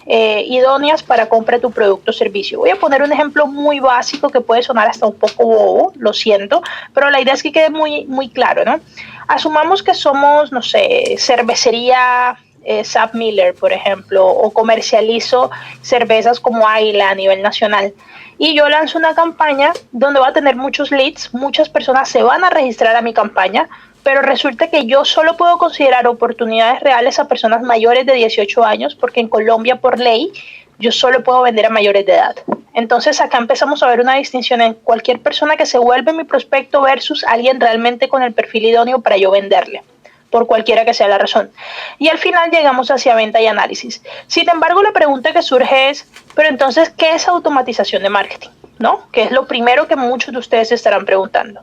idóneas para compra de tu producto o servicio. Voy a poner un ejemplo muy básico que puede sonar hasta un poco bobo, lo siento, pero la idea es que quede muy claro, ¿no? Asumamos que somos, no sé, cervecería Sap Miller, por ejemplo, o comercializo cervezas como Águila a nivel nacional. Y yo lanzo una campaña donde va a tener muchos leads, muchas personas se van a registrar a mi campaña, pero resulta que yo solo puedo considerar oportunidades reales a personas mayores de 18 años, porque en Colombia, por ley, yo solo puedo vender a mayores de edad. Entonces acá empezamos a ver una distinción en cualquier persona que se vuelve mi prospecto versus alguien realmente con el perfil idóneo para yo venderle, por cualquiera que sea la razón. Y al final llegamos hacia venta y análisis. Sin embargo, la pregunta que surge es, pero entonces, ¿qué es automatización de marketing? ¿No? Que es lo primero que muchos de ustedes se estarán preguntando.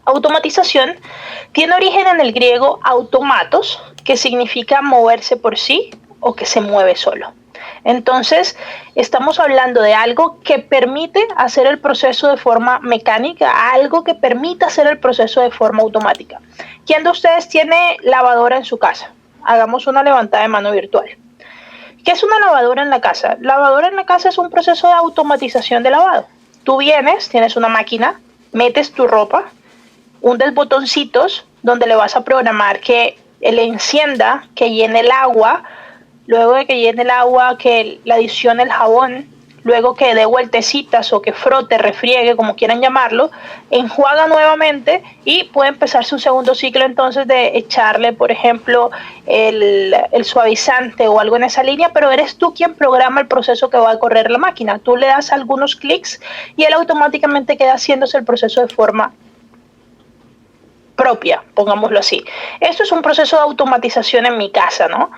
Automatización tiene origen en el griego automatos, que significa moverse por sí o que se mueve solo. Entonces, estamos hablando de algo que permite hacer el proceso de forma mecánica, algo que permita hacer el proceso de forma automática. ¿Quién de ustedes tiene lavadora en su casa? Hagamos una levantada de mano virtual. ¿Qué es una lavadora en la casa? Lavadora en la casa es un proceso de automatización de lavado. Tú vienes, tienes una máquina, metes tu ropa, hundes botoncitos donde le vas a programar que le encienda, que llene el agua, luego de que llene el agua, que le adicione el jabón, luego que dé vueltecitas o que frote, refriegue, como quieran llamarlo, enjuaga nuevamente y puede empezarse un segundo ciclo entonces de echarle, por ejemplo, el suavizante o algo en esa línea, pero eres tú quien programa el proceso que va a correr la máquina. Tú le das algunos clics y él automáticamente queda haciéndose el proceso de forma propia, pongámoslo así. Esto es un proceso de automatización en mi casa, ¿no?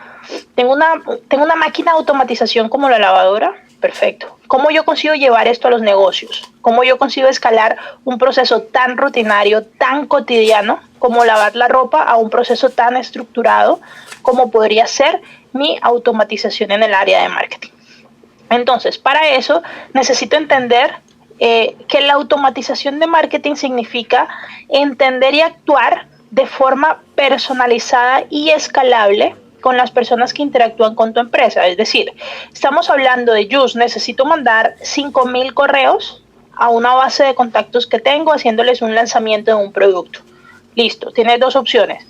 Tengo una máquina de automatización como la lavadora, perfecto. ¿Cómo yo consigo llevar esto a los negocios? ¿Cómo yo consigo escalar un proceso tan rutinario, tan cotidiano como lavar la ropa a un proceso tan estructurado como podría ser mi automatización en el área de marketing? Entonces, para eso necesito entender que la automatización de marketing significa entender y actuar de forma personalizada y escalable con las personas que interactúan con tu empresa. Es decir, estamos hablando de necesito mandar 5,000 correos a una base de contactos que tengo haciéndoles un lanzamiento de un producto. Listo, tienes dos opciones.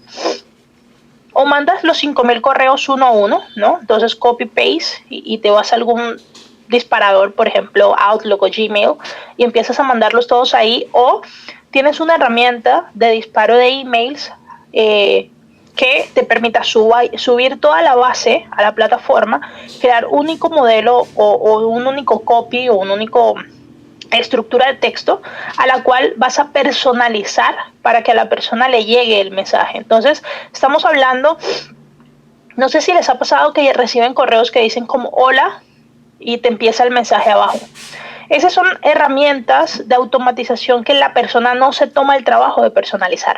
O mandas los 5,000 correos uno a uno, ¿no? Entonces copy-paste y te vas a algún disparador, por ejemplo, Outlook o Gmail, y empiezas a mandarlos todos ahí, o tienes una herramienta de disparo de emails que te permita subir toda la base a la plataforma, crear un único modelo o un único copy o un único estructura de texto a la cual vas a personalizar para que a la persona le llegue el mensaje. Entonces, estamos hablando, no sé si les ha pasado que reciben correos que dicen como hola y te empieza el mensaje abajo. Esas son herramientas de automatización que la persona no se toma el trabajo de personalizar.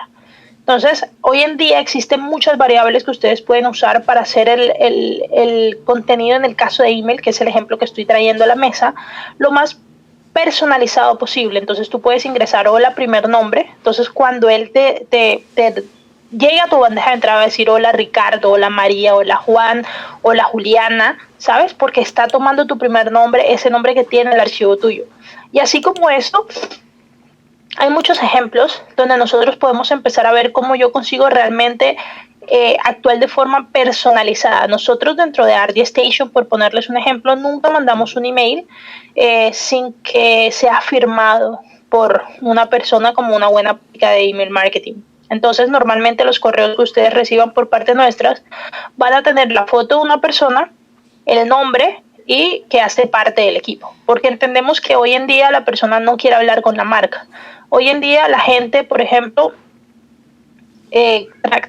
Entonces, hoy en día existen muchas variables que ustedes pueden usar para hacer el contenido en el caso de email, que es el ejemplo que estoy trayendo a la mesa, lo más personalizado posible. Entonces, tú puedes ingresar hola, primer nombre. Entonces, cuando él te llega a tu bandeja de entrada a decir hola Ricardo, hola María, hola Juan, hola Juliana, ¿sabes? Porque está tomando tu primer nombre, ese nombre que tiene el archivo tuyo. Y así como esto, hay muchos ejemplos donde nosotros podemos empezar a ver cómo yo consigo realmente actuar de forma personalizada. Nosotros dentro de RD Station, por ponerles un ejemplo, nunca mandamos un email sin que sea firmado por una persona como una buena práctica de email marketing. Entonces, normalmente los correos que ustedes reciban por parte nuestras van a tener la foto de una persona, el nombre y que hace parte del equipo. Porque entendemos que hoy en día la persona no quiere hablar con la marca. Hoy en día la gente, por ejemplo,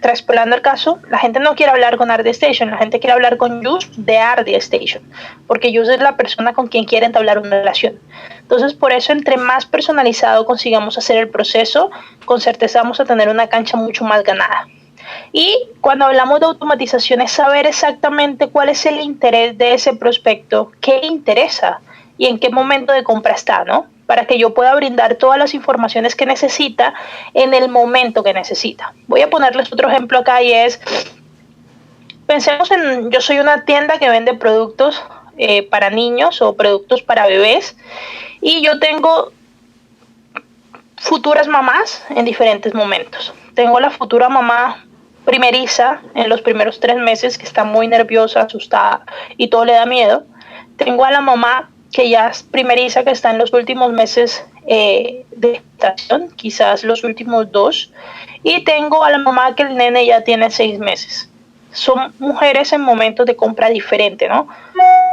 traspolando el caso, la gente no quiere hablar con RD Station, la gente quiere hablar con Yus de RD Station, porque Yus es la persona con quien quiere entablar una relación. Entonces, por eso, entre más personalizado consigamos hacer el proceso, con certeza vamos a tener una cancha mucho más ganada. Y cuando hablamos de automatización es saber exactamente cuál es el interés de ese prospecto, qué le interesa y en qué momento de compra está, ¿no? Para que yo pueda brindar todas las informaciones que necesita en el momento que necesita. Voy a ponerles otro ejemplo acá y es, Pensemos yo soy una tienda que vende productos para niños o productos para bebés y yo tengo futuras mamás en diferentes momentos. Tengo la futura mamá primeriza en los primeros 3 meses que está muy nerviosa, asustada y todo le da miedo. Tengo a la mamá que ya es primeriza, que está en los últimos meses de gestación, quizás los últimos 2. Y tengo a la mamá que el nene ya tiene 6 meses. Son mujeres en momentos de compra diferente, ¿no?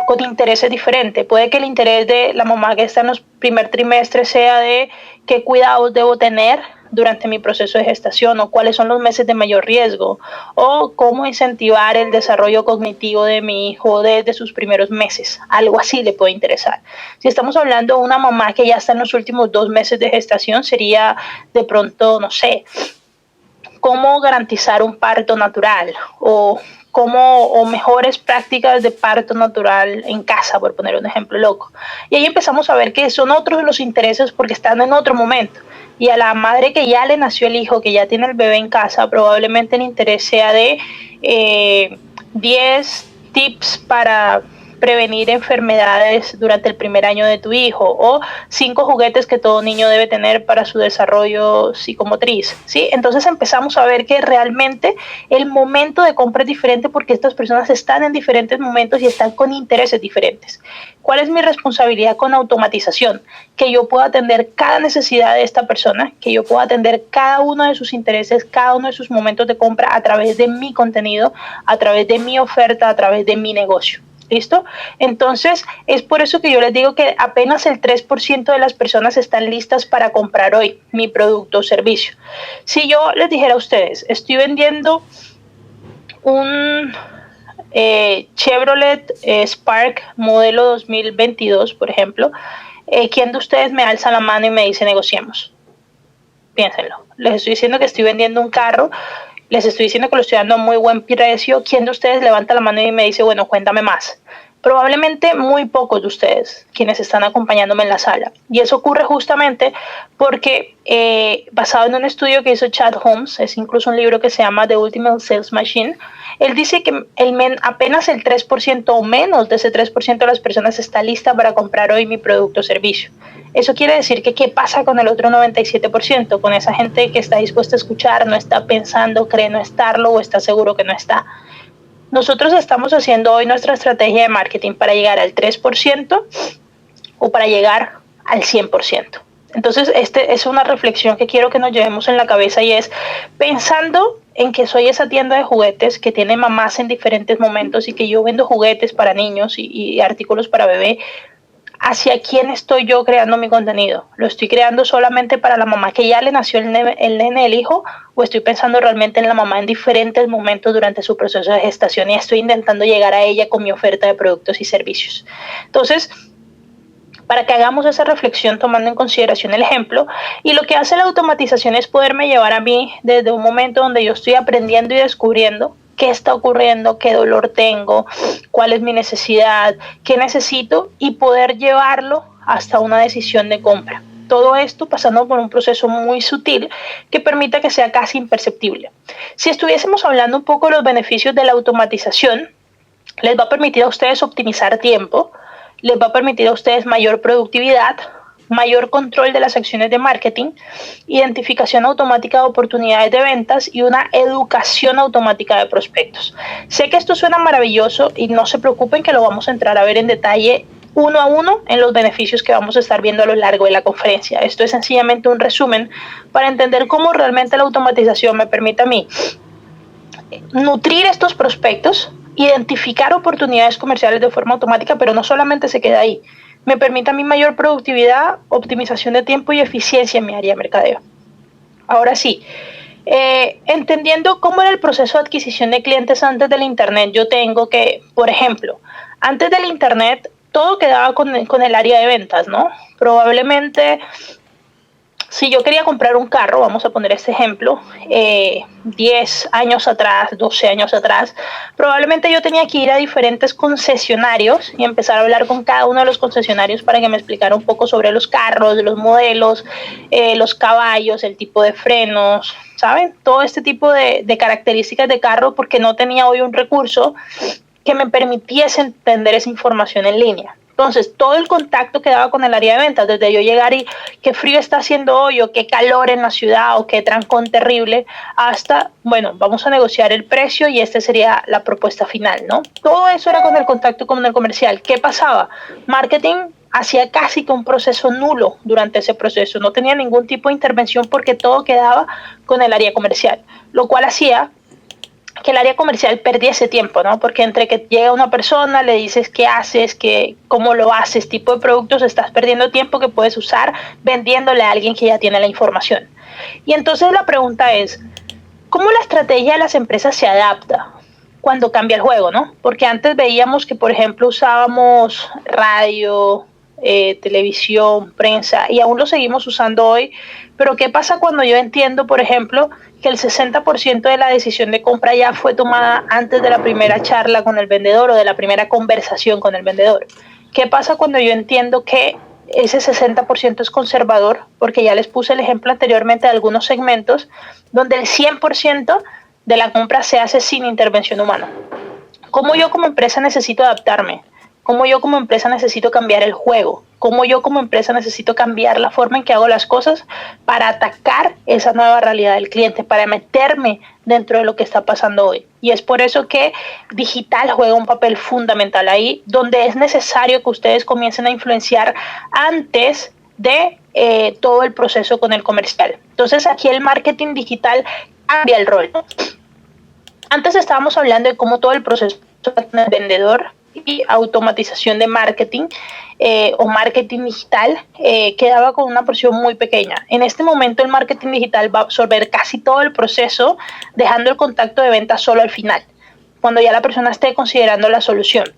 Con intereses diferentes. Puede que el interés de la mamá que está en los primer trimestres sea de qué cuidados debo tener durante mi proceso de gestación o cuáles son los meses de mayor riesgo o cómo incentivar el desarrollo cognitivo de mi hijo desde sus primeros meses. Algo así le puede interesar. Si estamos hablando de una mamá que ya está en los últimos 2 meses de gestación, sería de pronto, no sé, cómo garantizar un parto natural o mejores prácticas de parto natural en casa, por poner un ejemplo loco. Y ahí empezamos a ver que son otros los intereses porque están en otro momento. Y a la madre que ya le nació el hijo, que ya tiene el bebé en casa, probablemente el interés sea de 10 tips para prevenir enfermedades durante el primer año de tu hijo o 5 juguetes que todo niño debe tener para su desarrollo psicomotriz, ¿sí? Entonces empezamos a ver que realmente el momento de compra es diferente porque estas personas están en diferentes momentos y están con intereses diferentes. ¿Cuál es mi responsabilidad con automatización? Que yo pueda atender cada necesidad de esta persona, que yo pueda atender cada uno de sus intereses, cada uno de sus momentos de compra a través de mi contenido, a través de mi oferta, a través de mi negocio. ¿Listo? Entonces, es por eso que yo les digo que apenas el 3% de las personas están listas para comprar hoy mi producto o servicio. Si yo les dijera a ustedes, estoy vendiendo un Chevrolet Spark modelo 2022, por ejemplo, ¿quién de ustedes me alza la mano y me dice negociemos? Piénsenlo. Les estoy diciendo que estoy vendiendo un carro, les estoy diciendo que lo estoy dando a muy buen precio. ¿Quién de ustedes levanta la mano y me dice, bueno, cuéntame más? Probablemente muy pocos de ustedes, quienes están acompañándome en la sala. Y eso ocurre justamente porque, basado en un estudio que hizo Chad Holmes, es incluso un libro que se llama The Ultimate Sales Machine, él dice que apenas el 3% o menos de ese 3% de las personas está lista para comprar hoy mi producto o servicio. Eso quiere decir que ¿qué pasa con el otro 97%? Con esa gente que está dispuesta a escuchar, no está pensando, cree no estarlo o está seguro que no está. Nosotros estamos haciendo hoy nuestra estrategia de marketing para llegar al 3% o para llegar al 100%. Entonces, es una reflexión que quiero que nos llevemos en la cabeza y es pensando en que soy esa tienda de juguetes que tiene mamás en diferentes momentos y que yo vendo juguetes para niños y artículos para bebé. ¿Hacia quién estoy yo creando mi contenido? ¿Lo estoy creando solamente para la mamá que ya le nació el nene, el hijo? ¿O estoy pensando realmente en la mamá en diferentes momentos durante su proceso de gestación y estoy intentando llegar a ella con mi oferta de productos y servicios? Entonces, para que hagamos esa reflexión tomando en consideración el ejemplo, y lo que hace la automatización es poderme llevar a mí desde un momento donde yo estoy aprendiendo y descubriendo qué está ocurriendo, qué dolor tengo, cuál es mi necesidad, qué necesito y poder llevarlo hasta una decisión de compra. Todo esto pasando por un proceso muy sutil que permita que sea casi imperceptible. Si estuviésemos hablando un poco de los beneficios de la automatización, les va a permitir a ustedes optimizar tiempo, les va a permitir a ustedes mayor productividad, mayor control de las acciones de marketing, identificación automática de oportunidades de ventas y una educación automática de prospectos. Sé que esto suena maravilloso y no se preocupen que lo vamos a entrar a ver en detalle uno a uno en los beneficios que vamos a estar viendo a lo largo de la conferencia. Esto es sencillamente un resumen para entender cómo realmente la automatización me permite a mí nutrir estos prospectos, identificar oportunidades comerciales de forma automática, pero no solamente se queda ahí. Me permite a mí mayor productividad, optimización de tiempo y eficiencia en mi área de mercadeo. Ahora sí, entendiendo cómo era el proceso de adquisición de clientes antes del Internet, yo tengo que, por ejemplo, antes del Internet todo quedaba con el área de ventas, ¿no? Probablemente Si yo quería comprar un carro, vamos a poner este ejemplo, 10 años atrás, 12 años atrás, probablemente yo tenía que ir a diferentes concesionarios y empezar a hablar con cada uno de los concesionarios para que me explicara un poco sobre los carros, los modelos, los caballos, el tipo de frenos, ¿saben? Todo este tipo de características de carro, porque no tenía hoy un recurso que me permitiese entender esa información en línea. Entonces, todo el contacto que daba con el área de ventas, desde yo llegar y qué frío está haciendo hoy, o qué calor en la ciudad, o qué trancón terrible, hasta, bueno, vamos a negociar el precio y esta sería la propuesta final, ¿no? Todo eso era con el contacto con el comercial. ¿Qué pasaba? Marketing hacía casi que un proceso nulo durante ese proceso, no tenía ningún tipo de intervención porque todo quedaba con el área comercial, lo cual hacía que el área comercial perdiese tiempo, ¿no? Porque entre que llega una persona, le dices qué haces, cómo lo haces, tipo de productos, estás perdiendo tiempo que puedes usar vendiéndole a alguien que ya tiene la información. Y entonces la pregunta es, ¿cómo la estrategia de las empresas se adapta cuando cambia el juego, ¿no? Porque antes veíamos que, por ejemplo, usábamos radio, televisión, prensa, y aún lo seguimos usando hoy, pero ¿qué pasa cuando yo entiendo, por ejemplo, que el 60% de la decisión de compra ya fue tomada antes de la primera charla con el vendedor o de la primera conversación con el vendedor? ¿Qué pasa cuando yo entiendo que ese 60% es conservador? Porque ya les puse el ejemplo anteriormente de algunos segmentos donde el 100% de la compra se hace sin intervención humana. ¿Cómo yo como empresa necesito adaptarme? ¿Cómo yo como empresa necesito cambiar el juego? ¿Cómo yo como empresa necesito cambiar la forma en que hago las cosas para atacar esa nueva realidad del cliente, para meterme dentro de lo que está pasando hoy? Y es por eso que digital juega un papel fundamental ahí, donde es necesario que ustedes comiencen a influenciar antes de todo el proceso con el comercial. Entonces aquí el marketing digital cambia el rol, ¿no? Antes estábamos hablando de cómo todo el proceso con el vendedor y automatización de marketing o marketing digital quedaba con una porción muy pequeña. En este momento el marketing digital va a absorber casi todo el proceso, dejando el contacto de venta solo al final, cuando ya la persona esté considerando la solución.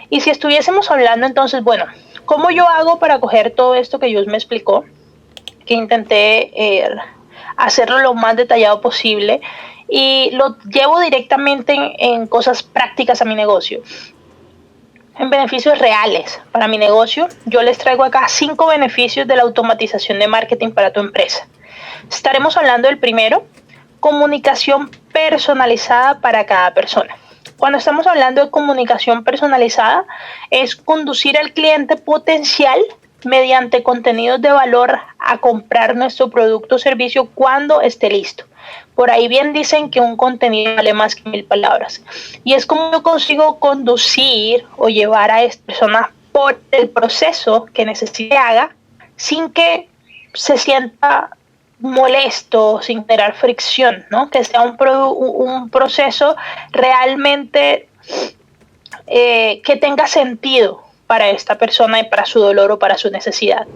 Y si estuviésemos hablando entonces, bueno, ¿cómo yo hago para coger todo esto que Dios me explicó? Que intenté hacerlo lo más detallado posible y lo llevo directamente en cosas prácticas a mi negocio, en beneficios reales para mi negocio. Yo les traigo acá 5 beneficios de la automatización de marketing para tu empresa. Estaremos hablando del primero, comunicación personalizada para cada persona. Cuando estamos hablando de comunicación personalizada, es conducir al cliente potencial mediante contenidos de valor a comprar nuestro producto o servicio cuando esté listo. Por ahí bien dicen que un contenido vale más que 1000 palabras. Y es como yo consigo conducir o llevar a esta persona por el proceso que necesite haga sin que se sienta molesto, sin generar fricción, ¿no? Que sea un proceso realmente que tenga sentido para esta persona y para su dolor o para su necesidad.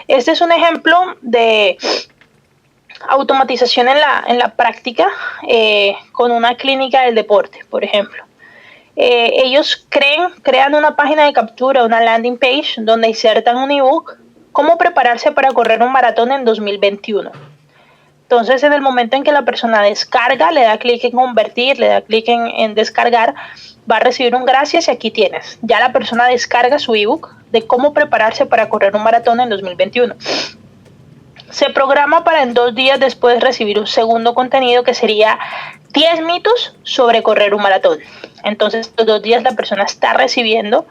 Este es un ejemplo de automatización en la práctica con una clínica del deporte, por ejemplo. Ellos crean una página de captura, una landing page, donde insertan un ebook, cómo prepararse para correr un maratón en 2021. Entonces, en el momento en que la persona descarga, le da clic en convertir, le da clic en descargar, va a recibir un gracias y aquí tienes. Ya la persona descarga su ebook de cómo prepararse para correr un maratón en 2021. Se programa para en 2 días después recibir un segundo contenido que sería 10 mitos sobre correr un maratón. Entonces, los 2 días la persona está recibiendo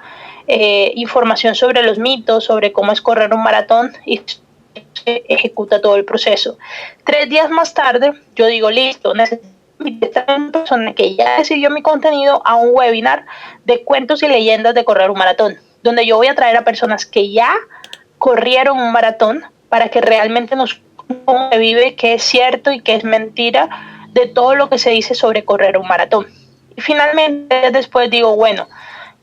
información sobre los mitos, sobre cómo es correr un maratón y se ejecuta todo el proceso. 3 días más tarde, yo digo, listo, necesito a una persona que ya recibió mi contenido a un webinar de cuentos y leyendas de correr un maratón, donde yo voy a traer a personas que ya corrieron un maratón para que realmente nos vive qué es cierto y qué es mentira de todo lo que se dice sobre correr un maratón. Y finalmente después digo, bueno,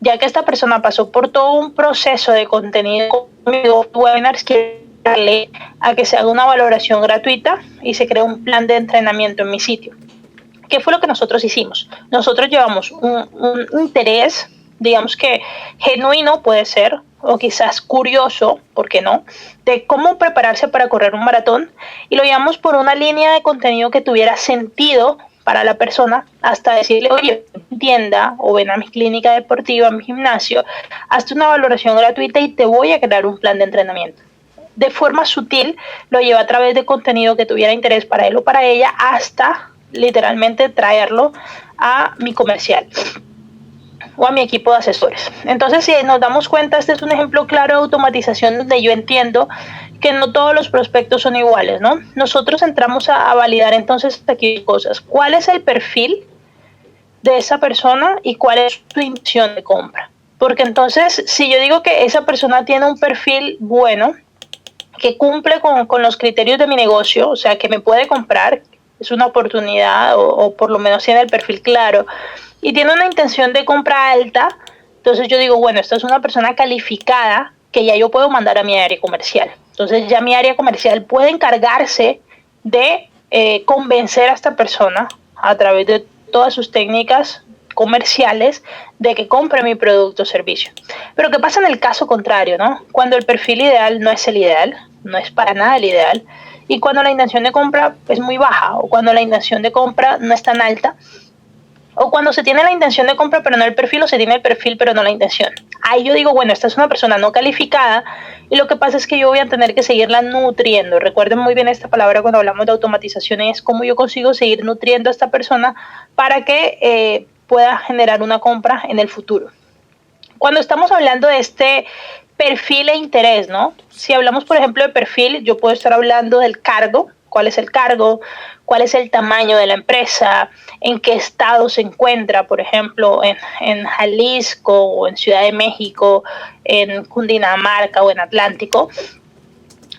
ya que esta persona pasó por todo un proceso de contenido conmigo, webinars, quiero darle a que se haga una valoración gratuita y se cree un plan de entrenamiento en mi sitio. ¿Qué fue lo que nosotros hicimos? Nosotros llevamos un interés, digamos que genuino puede ser, o quizás curioso, ¿por qué no?, de cómo prepararse para correr un maratón y lo llevamos por una línea de contenido que tuviera sentido para la persona, hasta decirle, oye, tienda o ven a mi clínica deportiva, a mi gimnasio, hazte una valoración gratuita y te voy a crear un plan de entrenamiento. De forma sutil lo lleva a través de contenido que tuviera interés para él o para ella, hasta literalmente traerlo a mi comercial o a mi equipo de asesores. Entonces, si nos damos cuenta, este es un ejemplo claro de automatización donde yo entiendo que no todos los prospectos son iguales, ¿no? Nosotros entramos a validar entonces aquí cosas. ¿Cuál es el perfil de esa persona y cuál es su intención de compra? Porque entonces, si yo digo que esa persona tiene un perfil bueno, que cumple con los criterios de mi negocio, o sea, que me puede comprar, es una oportunidad o por lo menos tiene el perfil claro y tiene una intención de compra alta, entonces yo digo, bueno, esta es una persona calificada que ya yo puedo mandar a mi área comercial. Entonces ya mi área comercial puede encargarse de convencer a esta persona a través de todas sus técnicas comerciales de que compre mi producto o servicio. Pero ¿qué pasa en el caso contrario, no? Cuando el perfil ideal no es el ideal, no es para nada el ideal, y cuando la intención de compra es muy baja, o cuando la intención de compra no es tan alta, o cuando se tiene la intención de compra pero no el perfil, o se tiene el perfil pero no la intención. Ahí yo digo, bueno, esta es una persona no calificada y lo que pasa es que yo voy a tener que seguirla nutriendo. Recuerden muy bien esta palabra cuando hablamos de automatización, es cómo yo consigo seguir nutriendo a esta persona para que pueda generar una compra en el futuro. Cuando estamos hablando de este perfil e interés, ¿no? Si hablamos, por ejemplo, de perfil, yo puedo estar hablando del cargo. ¿Cuál es el cargo? ¿Cuál es el tamaño de la empresa? ¿En qué estado se encuentra? Por ejemplo, en Jalisco o en Ciudad de México, en Cundinamarca o en Atlántico.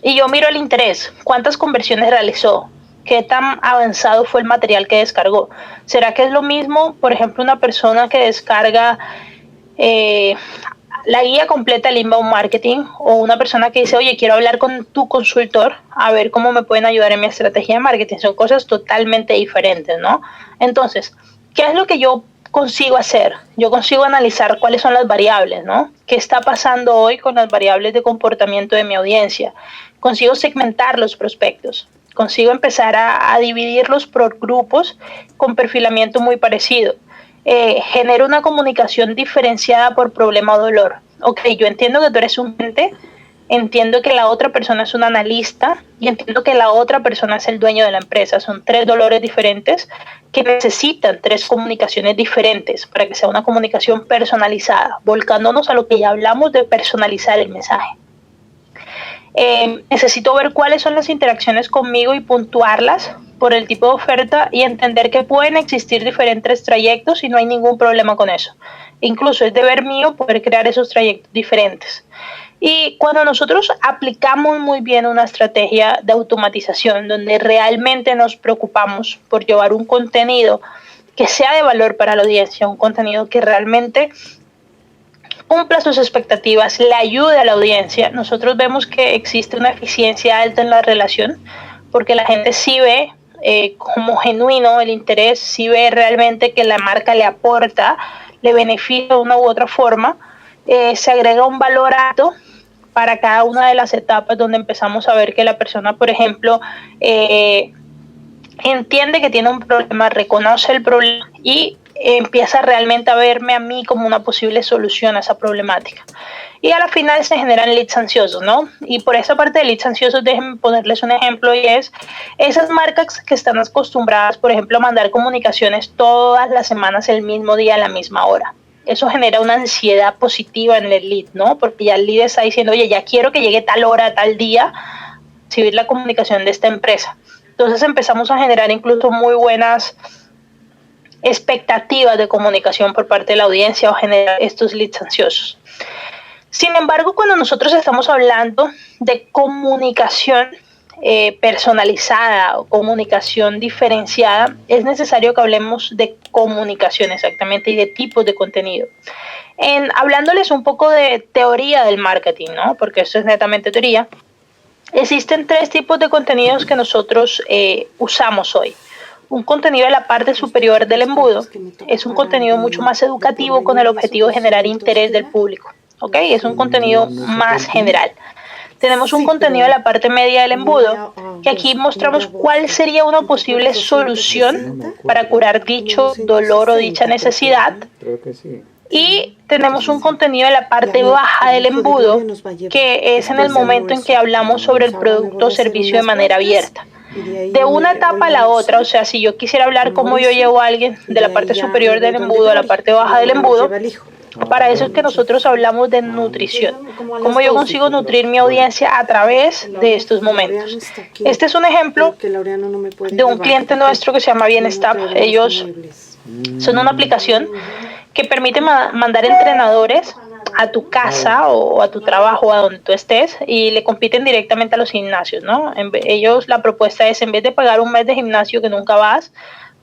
Y yo miro el interés. ¿Cuántas conversiones realizó? ¿Qué tan avanzado fue el material que descargó? ¿Será que es lo mismo, por ejemplo, una persona que descarga la guía completa del inbound marketing o una persona que dice, oye, quiero hablar con tu consultor a ver cómo me pueden ayudar en mi estrategia de marketing? Son cosas totalmente diferentes, ¿no? Entonces, ¿qué es lo que yo consigo hacer? Yo consigo analizar cuáles son las variables, ¿no? ¿Qué está pasando hoy con las variables de comportamiento de mi audiencia? Consigo segmentar los prospectos. Consigo empezar a dividirlos por grupos con perfilamiento muy parecido. Genera una comunicación diferenciada por problema o dolor. Ok, yo entiendo que tú eres un cliente, entiendo que la otra persona es un analista y entiendo que la otra persona es el dueño de la empresa. Son tres dolores diferentes que necesitan tres comunicaciones diferentes para que sea una comunicación personalizada, volcándonos a lo que ya hablamos de personalizar el mensaje. Necesito ver cuáles son las interacciones conmigo y puntuarlas por el tipo de oferta y entender que pueden existir diferentes trayectos y no hay ningún problema con eso. Incluso es deber mío poder crear esos trayectos diferentes. Y cuando nosotros aplicamos muy bien una estrategia de automatización donde realmente nos preocupamos por llevar un contenido que sea de valor para la audiencia, un contenido que realmente cumpla sus expectativas, le ayude a la audiencia, nosotros vemos que existe una eficiencia alta en la relación porque la gente sí ve como genuino el interés, sí ve realmente que la marca le aporta, le beneficia de una u otra forma, se agrega un valor alto para cada una de las etapas donde empezamos a ver que la persona, por ejemplo, entiende que tiene un problema, reconoce el problema y empieza realmente a verme a mí como una posible solución a esa problemática. Y a la final se generan leads ansiosos, ¿no? Y por esa parte de leads ansiosos, déjenme ponerles un ejemplo y es esas marcas que están acostumbradas, por ejemplo, a mandar comunicaciones todas las semanas el mismo día a la misma hora. Eso genera una ansiedad positiva en el lead, ¿no? Porque ya el lead está diciendo, oye, ya quiero que llegue tal hora, tal día, recibir la comunicación de esta empresa. Entonces empezamos a generar incluso muy buenas expectativas de comunicación por parte de la audiencia o generar estos leads ansiosos. Sin embargo, cuando nosotros estamos hablando de comunicación personalizada o comunicación diferenciada, es necesario que hablemos de comunicación exactamente y de tipos de contenido. Hablándoles un poco de teoría del marketing, ¿no? Porque esto es netamente teoría. Existen tres tipos de contenidos que nosotros usamos hoy. Un contenido de la parte superior del embudo es un contenido mucho más educativo con el objetivo de generar interés del público. ¿ok? Es un contenido más general. Tenemos un contenido de la parte media del embudo, que aquí mostramos cuál sería una posible solución para curar dicho dolor o dicha necesidad. Y tenemos un contenido de la parte baja del embudo, que es en el momento en que hablamos sobre el producto o servicio de manera abierta. De una etapa a la otra, o sea, si yo quisiera hablar cómo yo llevo a alguien de la parte superior del embudo a la parte baja del embudo, para eso es que nosotros hablamos de nutrición, cómo yo consigo nutrir mi audiencia a través de estos momentos. Este es un ejemplo de un cliente nuestro que se llama Bienstaff. Ellos son una aplicación que permite mandar entrenadores a tu casa o a tu trabajo, a donde tú estés, y le compiten directamente a los gimnasios, ¿no? Ellos, la propuesta es, en vez de pagar un mes de gimnasio que nunca vas,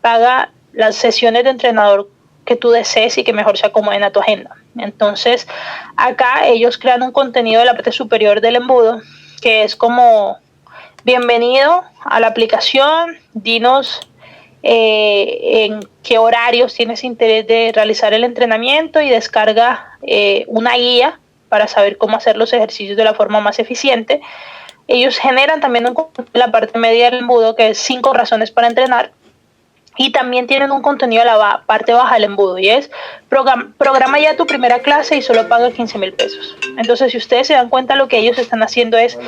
paga las sesiones de entrenador que tú desees y que mejor se acomoden a tu agenda. Entonces, acá ellos crean un contenido de la parte superior del embudo, que es como, bienvenido a la aplicación, dinos en qué horarios tienes interés de realizar el entrenamiento y descarga una guía para saber cómo hacer los ejercicios de la forma más eficiente. Ellos generan también un contenido en la parte media del embudo, que es 5 razones para entrenar. Y también tienen un contenido a la parte baja del embudo, y es programa ya tu primera clase y solo paga 15,000 pesos. Entonces, si ustedes se dan cuenta, lo que ellos están haciendo es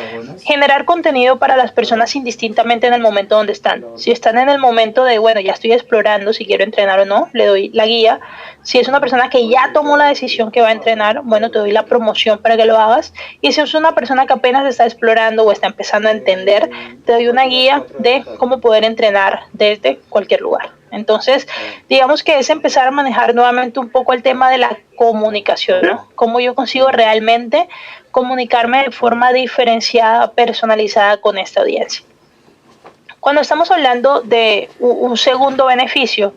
generar contenido para las personas indistintamente en el momento donde están. Si están en el momento de, bueno, ya estoy explorando si quiero entrenar o no, le doy la guía. Si es una persona que ya tomó la decisión que va a entrenar, bueno, te doy la promoción para que lo hagas. Y si es una persona que apenas está explorando o está empezando a entender, te doy una guía de cómo poder entrenar desde cualquier lugar. Entonces, digamos que es empezar a manejar nuevamente un poco el tema de la comunicación, ¿no? Cómo yo consigo realmente comunicarme de forma diferenciada, personalizada con esta audiencia. Cuando estamos hablando de un segundo beneficio,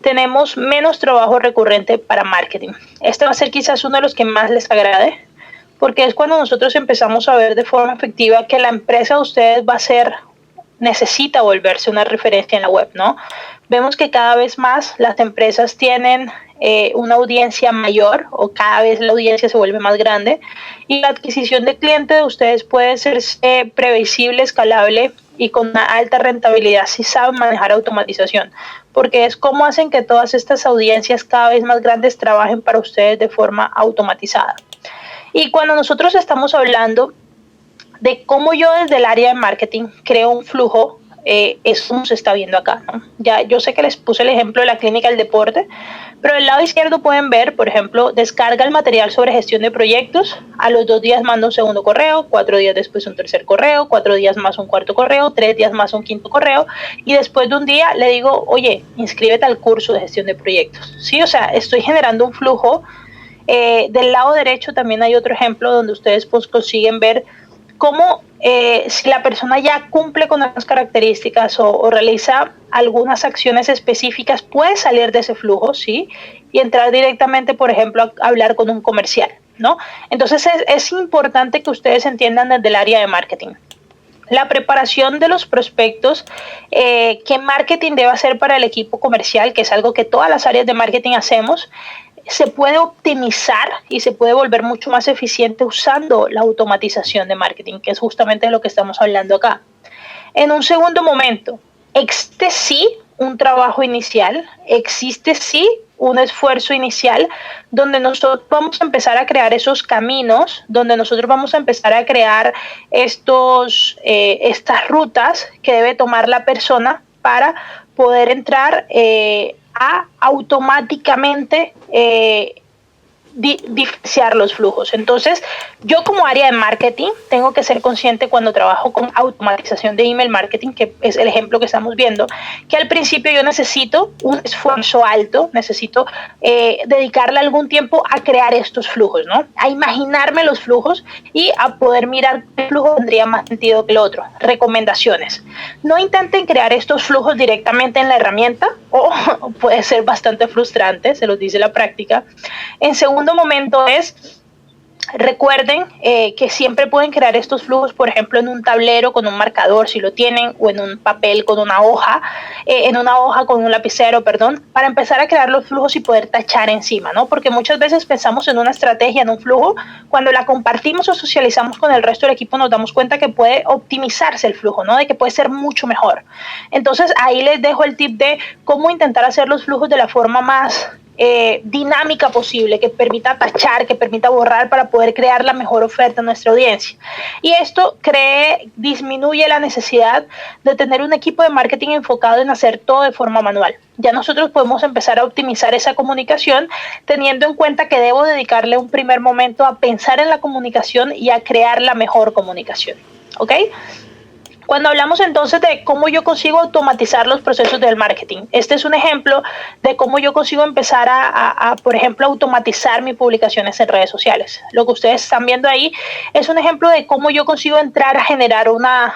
tenemos menos trabajo recurrente para marketing. Este va a ser quizás uno de los que más les agrade, porque es cuando nosotros empezamos a ver de forma efectiva que la empresa de ustedes necesita volverse una referencia en la web, ¿no? Vemos que cada vez más las empresas tienen una audiencia mayor, o cada vez la audiencia se vuelve más grande, y la adquisición de clientes de ustedes puede ser previsible, escalable y con una alta rentabilidad si saben manejar automatización, porque es cómo hacen que todas estas audiencias cada vez más grandes trabajen para ustedes de forma automatizada. Y cuando nosotros estamos hablando de cómo yo desde el área de marketing creo un flujo, es como se está viendo acá, ¿no? Ya, yo sé que les puse el ejemplo de la clínica del deporte, pero del lado izquierdo pueden ver, por ejemplo, descarga el material sobre gestión de proyectos, a los 2 días manda un segundo correo, 4 días después un tercer correo, 4 días más un cuarto correo, 3 días más un quinto correo, y después de un día le digo, oye, inscríbete al curso de gestión de proyectos, ¿sí? O sea, estoy generando un flujo. Del lado derecho también hay otro ejemplo donde ustedes pues consiguen ver cómo si la persona ya cumple con las características o realiza algunas acciones específicas, puede salir de ese flujo, ¿sí? Y entrar directamente, por ejemplo, a hablar con un comercial, ¿no? Entonces es importante que ustedes entiendan desde el área de marketing. La preparación de los prospectos, qué marketing debe hacer para el equipo comercial, que es algo que todas las áreas de marketing hacemos, se puede optimizar y se puede volver mucho más eficiente usando la automatización de marketing, que es justamente de lo que estamos hablando acá. En un segundo momento, existe sí un trabajo inicial, existe sí un esfuerzo inicial donde nosotros vamos a empezar a crear esos caminos, donde nosotros vamos a empezar a crear estas rutas que debe tomar la persona para poder entrar a automáticamente diferenciar los flujos. Entonces, yo como área de marketing tengo que ser consciente cuando trabajo con automatización de email marketing, que es el ejemplo que estamos viendo, que al principio yo necesito un esfuerzo alto, necesito dedicarle algún tiempo a crear estos flujos, ¿no? A imaginarme los flujos y a poder mirar qué flujo tendría más sentido que el otro. Recomendaciones. No intenten crear estos flujos directamente en la herramienta, o puede ser bastante frustrante, se los dice la práctica. En segundo momento es Recuerden que siempre pueden crear estos flujos, por ejemplo, en un tablero con un marcador, si lo tienen, o en un papel con una hoja, en una hoja con un lapicero, perdón, para empezar a crear los flujos y poder tachar encima, ¿no? Porque muchas veces pensamos en una estrategia, en un flujo, cuando la compartimos o socializamos con el resto del equipo nos damos cuenta que puede optimizarse el flujo, ¿no? De que puede ser mucho mejor. Entonces, ahí les dejo el tip de cómo intentar hacer los flujos de la forma más dinámica posible, que permita tachar, que permita borrar para poder crear la mejor oferta a nuestra audiencia. Y esto disminuye la necesidad de tener un equipo de marketing enfocado en hacer todo de forma manual. Ya nosotros podemos empezar a optimizar esa comunicación teniendo en cuenta que debo dedicarle un primer momento a pensar en la comunicación y a crear la mejor comunicación. ¿Ok? Cuando hablamos entonces de cómo yo consigo automatizar los procesos del marketing, este es un ejemplo de cómo yo consigo empezar por ejemplo, automatizar mis publicaciones en redes sociales. Lo que ustedes están viendo ahí es un ejemplo de cómo yo consigo entrar a generar una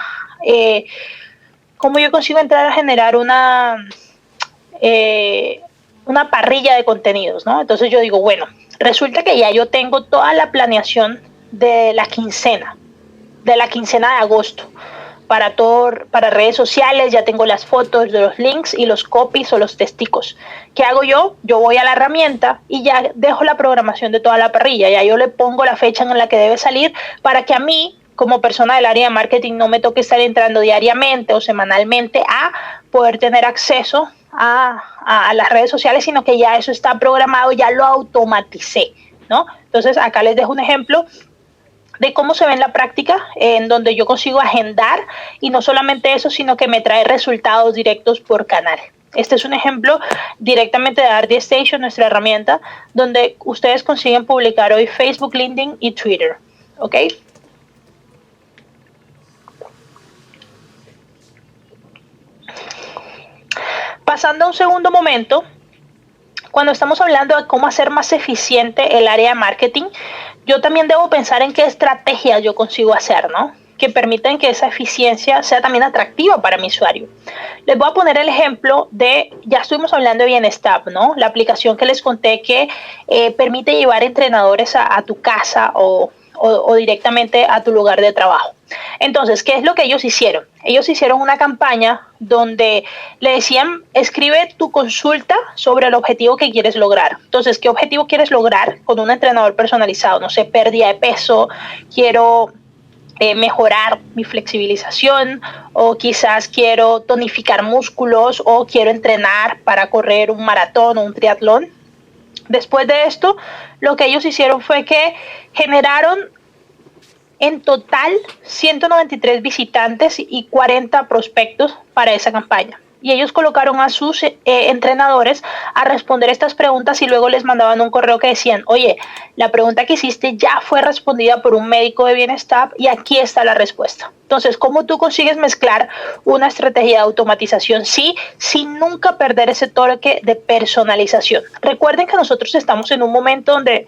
parrilla de contenidos, ¿no? Entonces yo digo, bueno, resulta que ya yo tengo toda la planeación de la quincena de agosto. Para redes sociales, ya tengo las fotos de los links y los copies o los testigos. ¿Qué hago yo? Yo voy a la herramienta y ya dejo la programación de toda la parrilla. Ya yo le pongo la fecha en la que debe salir para que a mí, como persona del área de marketing, no me toque estar entrando diariamente o semanalmente a poder tener acceso a las redes sociales, sino que ya eso está programado, ya lo automaticé, ¿no? Entonces, acá les dejo un ejemplo de cómo se ve en la práctica, en donde yo consigo agendar y no solamente eso, sino que me trae resultados directos por canal. Este es un ejemplo directamente de ArtStation, nuestra herramienta, donde ustedes consiguen publicar hoy Facebook, LinkedIn y Twitter. ¿Ok? Pasando a un segundo momento, cuando estamos hablando de cómo hacer más eficiente el área de marketing, yo también debo pensar en qué estrategias yo consigo hacer, ¿no? Que permitan que esa eficiencia sea también atractiva para mi usuario. Les voy a poner el ejemplo ya estuvimos hablando de Bienstap, ¿no? La aplicación que les conté que permite llevar entrenadores a tu casa o directamente a tu lugar de trabajo. Entonces, ¿qué es lo que ellos hicieron? Ellos hicieron una campaña donde le decían, escribe tu consulta sobre el objetivo que quieres lograr. Entonces, ¿qué objetivo quieres lograr con un entrenador personalizado? No sé, pérdida de peso, quiero mejorar mi flexibilización, o quizás quiero tonificar músculos, o quiero entrenar para correr un maratón o un triatlón. Después de esto, lo que ellos hicieron fue que generaron en total 193 visitantes y 40 prospectos para esa campaña. Y ellos colocaron a sus entrenadores a responder estas preguntas y luego les mandaban un correo que decían, oye, la pregunta que hiciste ya fue respondida por un médico de Bienstap y aquí está la respuesta. Entonces, ¿cómo tú consigues mezclar una estrategia de automatización? Sí, sin nunca perder ese toque de personalización. Recuerden que nosotros estamos en un momento donde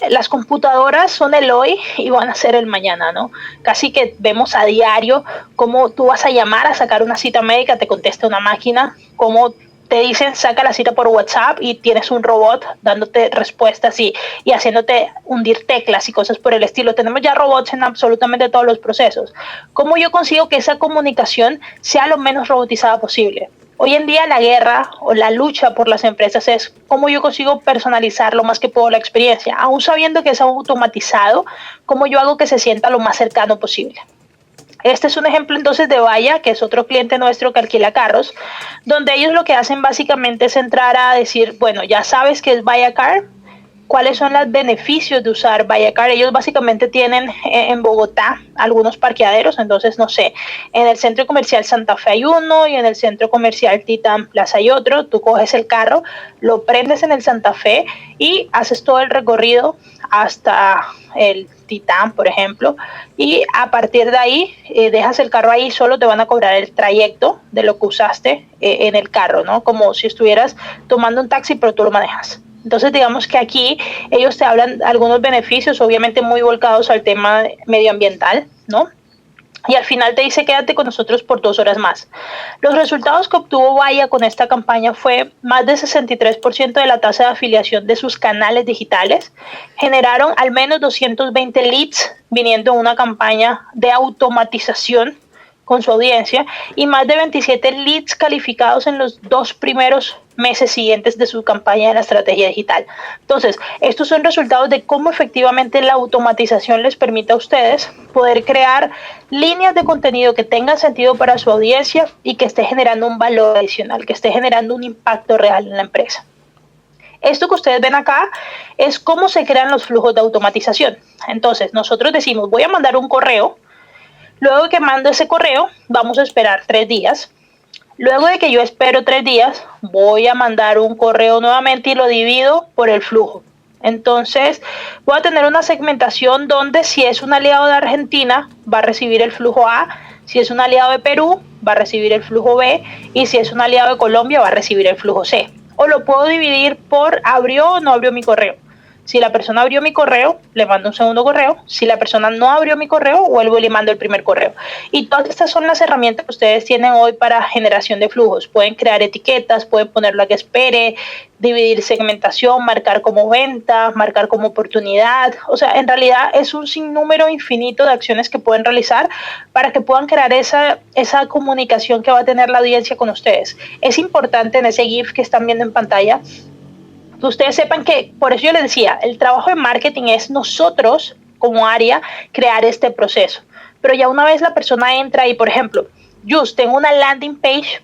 las computadoras son el hoy y van a ser el mañana, ¿no? Casi que vemos a diario cómo tú vas a llamar a sacar una cita médica, te contesta una máquina, cómo te dicen saca la cita por WhatsApp y tienes un robot dándote respuestas y haciéndote hundir teclas y cosas por el estilo. Tenemos ya robots en absolutamente todos los procesos. ¿Cómo yo consigo que esa comunicación sea lo menos robotizada posible? Hoy en día la guerra o la lucha por las empresas es cómo yo consigo personalizar lo más que puedo la experiencia, aún sabiendo que es automatizado, cómo yo hago que se sienta lo más cercano posible. Este es un ejemplo entonces de Vaya, que es otro cliente nuestro que alquila carros, donde ellos lo que hacen básicamente es entrar a decir, bueno, ya sabes que es Vaya Car, ¿cuáles son los beneficios de usar Vaya Car? Ellos básicamente tienen en Bogotá algunos parqueaderos, entonces no sé, en el centro comercial Santa Fe hay uno y en el centro comercial Titán Plaza hay otro. Tú coges el carro, lo prendes en el Santa Fe y haces todo el recorrido hasta el Titán, por ejemplo, y a partir de ahí dejas el carro ahí, solo te van a cobrar el trayecto de lo que usaste en el carro, ¿no? Como si estuvieras tomando un taxi, pero tú lo manejas. Entonces, digamos que aquí ellos te hablan de algunos beneficios, obviamente muy volcados al tema medioambiental, ¿no? y al final te dice quédate con nosotros por 2 horas más. Los resultados que obtuvo Vaya con esta campaña fue más de 63% de la tasa de afiliación de sus canales digitales. Generaron al menos 220 leads viniendo de una campaña de automatización con su audiencia y más de 27 leads calificados en los 2 primeros meses siguientes de su campaña de la estrategia digital. Entonces, estos son resultados de cómo efectivamente la automatización les permite a ustedes poder crear líneas de contenido que tengan sentido para su audiencia y que esté generando un valor adicional, que esté generando un impacto real en la empresa. Esto que ustedes ven acá es cómo se crean los flujos de automatización. Entonces, nosotros decimos, voy a mandar un correo. Luego de que mando ese correo, vamos a esperar 3 días. Luego de que yo espero 3 días, voy a mandar un correo nuevamente y lo divido por el flujo. Entonces, voy a tener una segmentación donde si es un aliado de Argentina, va a recibir el flujo A. Si es un aliado de Perú, va a recibir el flujo B. Y si es un aliado de Colombia, va a recibir el flujo C. O lo puedo dividir por abrió o no abrió mi correo. Si la persona abrió mi correo, le mando un segundo correo. Si la persona no abrió mi correo, vuelvo y le mando el primer correo. Y todas estas son las herramientas que ustedes tienen hoy para generación de flujos. Pueden crear etiquetas, pueden ponerlo a que espere, dividir segmentación, marcar como venta, marcar como oportunidad. O sea, en realidad es un sinnúmero infinito de acciones que pueden realizar para que puedan crear esa comunicación que va a tener la audiencia con ustedes. Es importante en ese GIF que están viendo en pantalla que ustedes sepan que, por eso yo les decía, el trabajo de marketing es nosotros como área crear este proceso. Pero ya una vez la persona entra y, por ejemplo, yo tengo una landing page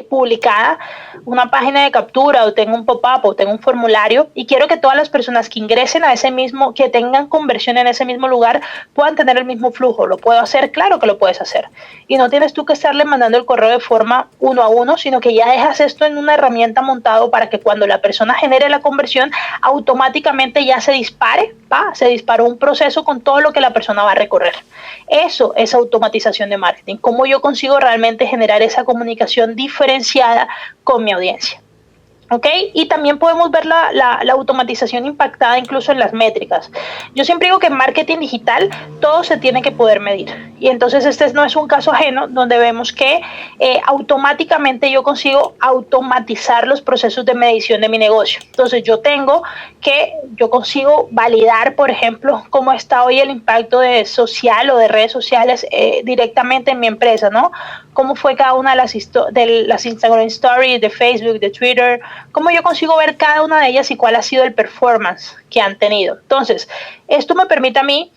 publicada, una página de captura o tengo un pop-up o tengo un formulario y quiero que todas las personas que ingresen a ese mismo, que tengan conversión en ese mismo lugar puedan tener el mismo flujo. ¿Lo puedo hacer? Claro que lo puedes hacer. Y no tienes tú que estarle mandando el correo de forma 1 a 1, sino que ya dejas esto en una herramienta montado para que cuando la persona genere la conversión, automáticamente ya se dispare, se disparó un proceso con todo lo que la persona va a recorrer. Eso es automatización de marketing. ¿Cómo yo consigo realmente generar esa comunicación diferenciada con mi audiencia? ¿Ok? Y también podemos ver la automatización impactada incluso en las métricas. Yo siempre digo que en marketing digital todo se tiene que poder medir. Y entonces este no es un caso ajeno donde vemos que automáticamente yo consigo automatizar los procesos de medición de mi negocio. Entonces yo consigo validar, por ejemplo, cómo está hoy el impacto de social o de redes sociales directamente en mi empresa, ¿no? Cómo fue cada una de las Instagram Stories, de Facebook, de Twitter, cómo yo consigo ver cada una de ellas y cuál ha sido el performance que han tenido. Entonces, esto me permite a mí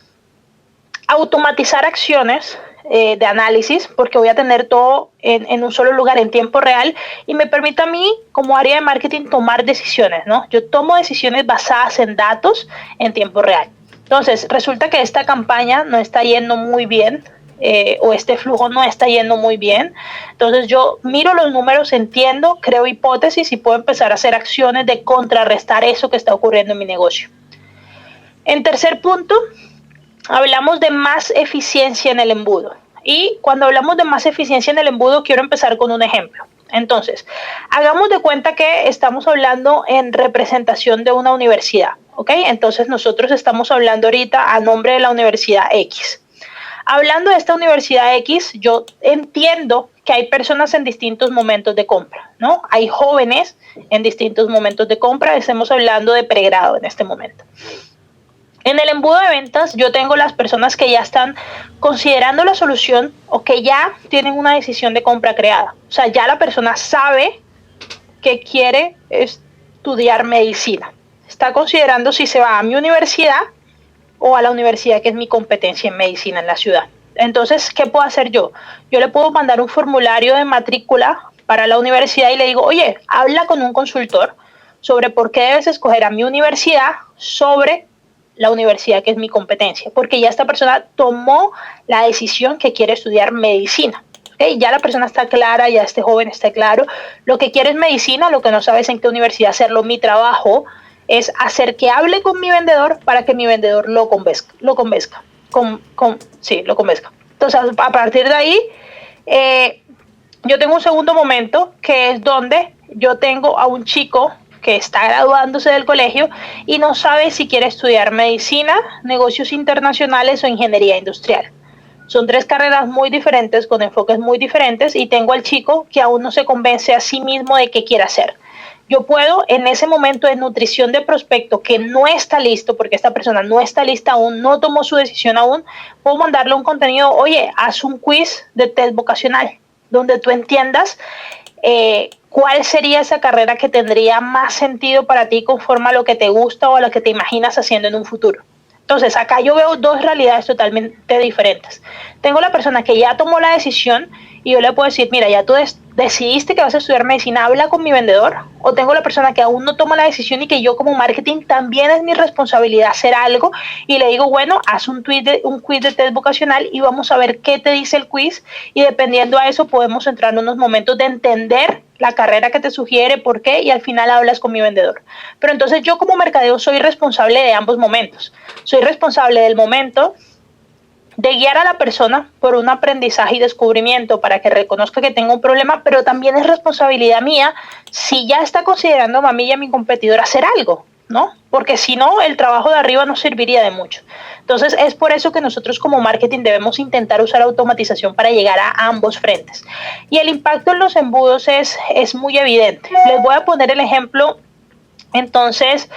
automatizar acciones de análisis, porque voy a tener todo en un solo lugar en tiempo real y me permite a mí, como área de marketing, tomar decisiones, ¿no? Yo tomo decisiones basadas en datos en tiempo real. Entonces, resulta que esta campaña no está yendo muy bien, o este flujo no está yendo muy bien. Entonces yo miro los números, entiendo, creo hipótesis y puedo empezar a hacer acciones de contrarrestar eso que está ocurriendo en mi negocio. En tercer punto, hablamos de más eficiencia en el embudo. Y cuando hablamos de más eficiencia en el embudo, quiero empezar con un ejemplo. Entonces, hagamos de cuenta que estamos hablando en representación de una universidad, ¿ok? Entonces nosotros estamos hablando ahorita a nombre de la Universidad X. Hablando de esta Universidad X, yo entiendo que hay personas en distintos momentos de compra, ¿no? Hay jóvenes en distintos momentos de compra, estamos hablando de pregrado en este momento. En el embudo de ventas yo tengo las personas que ya están considerando la solución o que ya tienen una decisión de compra creada. O sea, ya la persona sabe que quiere estudiar medicina. Está considerando si se va a mi universidad o a la universidad que es mi competencia en medicina en la ciudad. Entonces, ¿qué puedo hacer yo? Yo le puedo mandar un formulario de matrícula para la universidad y le digo, oye, habla con un consultor sobre por qué debes escoger a mi universidad sobre la universidad que es mi competencia, porque ya esta persona tomó la decisión que quiere estudiar medicina. ¿Okay? Ya la persona está clara, ya este joven está claro, lo que quiere es medicina, lo que no sabe es en qué universidad hacerlo. Mi trabajo es hacer que hable con mi vendedor para que mi vendedor lo convenzca. Lo convenzca. Entonces, a partir de ahí, yo tengo un segundo momento que es donde yo tengo a un chico que está graduándose del colegio y no sabe si quiere estudiar medicina, negocios internacionales o ingeniería industrial. Son 3 carreras muy diferentes, con enfoques muy diferentes, y tengo al chico que aún no se convence a sí mismo de qué quiere hacer. Yo puedo, en ese momento de nutrición de prospecto que no está listo, porque esta persona no está lista aún, no tomó su decisión aún, puedo mandarle un contenido, oye, haz un quiz de test vocacional, donde tú entiendas cuál sería esa carrera que tendría más sentido para ti conforme a lo que te gusta o a lo que te imaginas haciendo en un futuro. Entonces, acá yo veo 2 realidades totalmente diferentes. Tengo la persona que ya tomó la decisión y yo le puedo decir, mira, ya tú decidiste que vas a estudiar medicina, habla con mi vendedor. O tengo la persona que aún no toma la decisión y que yo como marketing también es mi responsabilidad hacer algo y le digo, bueno, haz un quiz de test vocacional y vamos a ver qué te dice el quiz, y dependiendo a eso podemos entrar en unos momentos de entender la carrera que te sugiere, por qué, y al final hablas con mi vendedor. Pero entonces yo como mercadeo soy responsable de ambos momentos. Soy responsable del momento de guiar a la persona por un aprendizaje y descubrimiento para que reconozca que tengo un problema, pero también es responsabilidad mía si ya está considerando a mí y a mi competidor hacer algo, ¿no? Porque si no, el trabajo de arriba no serviría de mucho. Entonces, es por eso que nosotros como marketing debemos intentar usar automatización para llegar a ambos frentes. Y el impacto en los embudos es muy evidente. Les voy a poner el ejemplo. Entonces,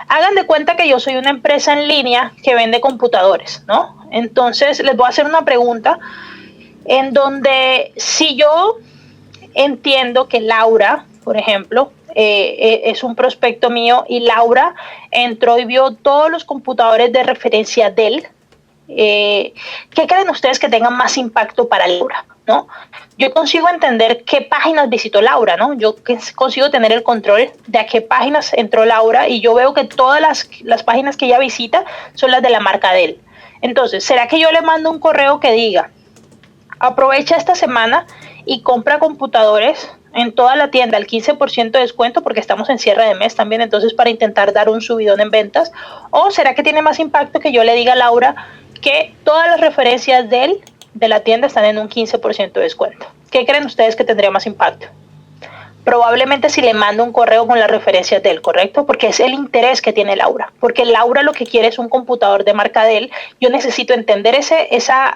hagan de cuenta que yo soy una empresa en línea que vende computadores, ¿no? Entonces, les voy a hacer una pregunta en donde si yo entiendo que Laura, por ejemplo, es un prospecto mío y Laura entró y vio todos los computadores de referencia Dell, ¿qué creen ustedes que tengan más impacto para Laura, ¿no? Yo consigo entender qué páginas visitó Laura, ¿no? Yo consigo tener el control de a qué páginas entró Laura y yo veo que todas las páginas que ella visita son las de la marca Dell. Entonces, ¿será que yo le mando un correo que diga, aprovecha esta semana y compra computadores en toda la tienda al 15% de descuento porque estamos en cierre de mes también, entonces para intentar dar un subidón en ventas? ¿O será que tiene más impacto que yo le diga a Laura que todas las referencias de la tienda están en un 15% de descuento? ¿Qué creen ustedes que tendría más impacto? Probablemente si le mando un correo con las referencias de él, ¿correcto? Porque es el interés que tiene Laura. Porque Laura lo que quiere es un computador de marca Dell. Yo necesito entender ese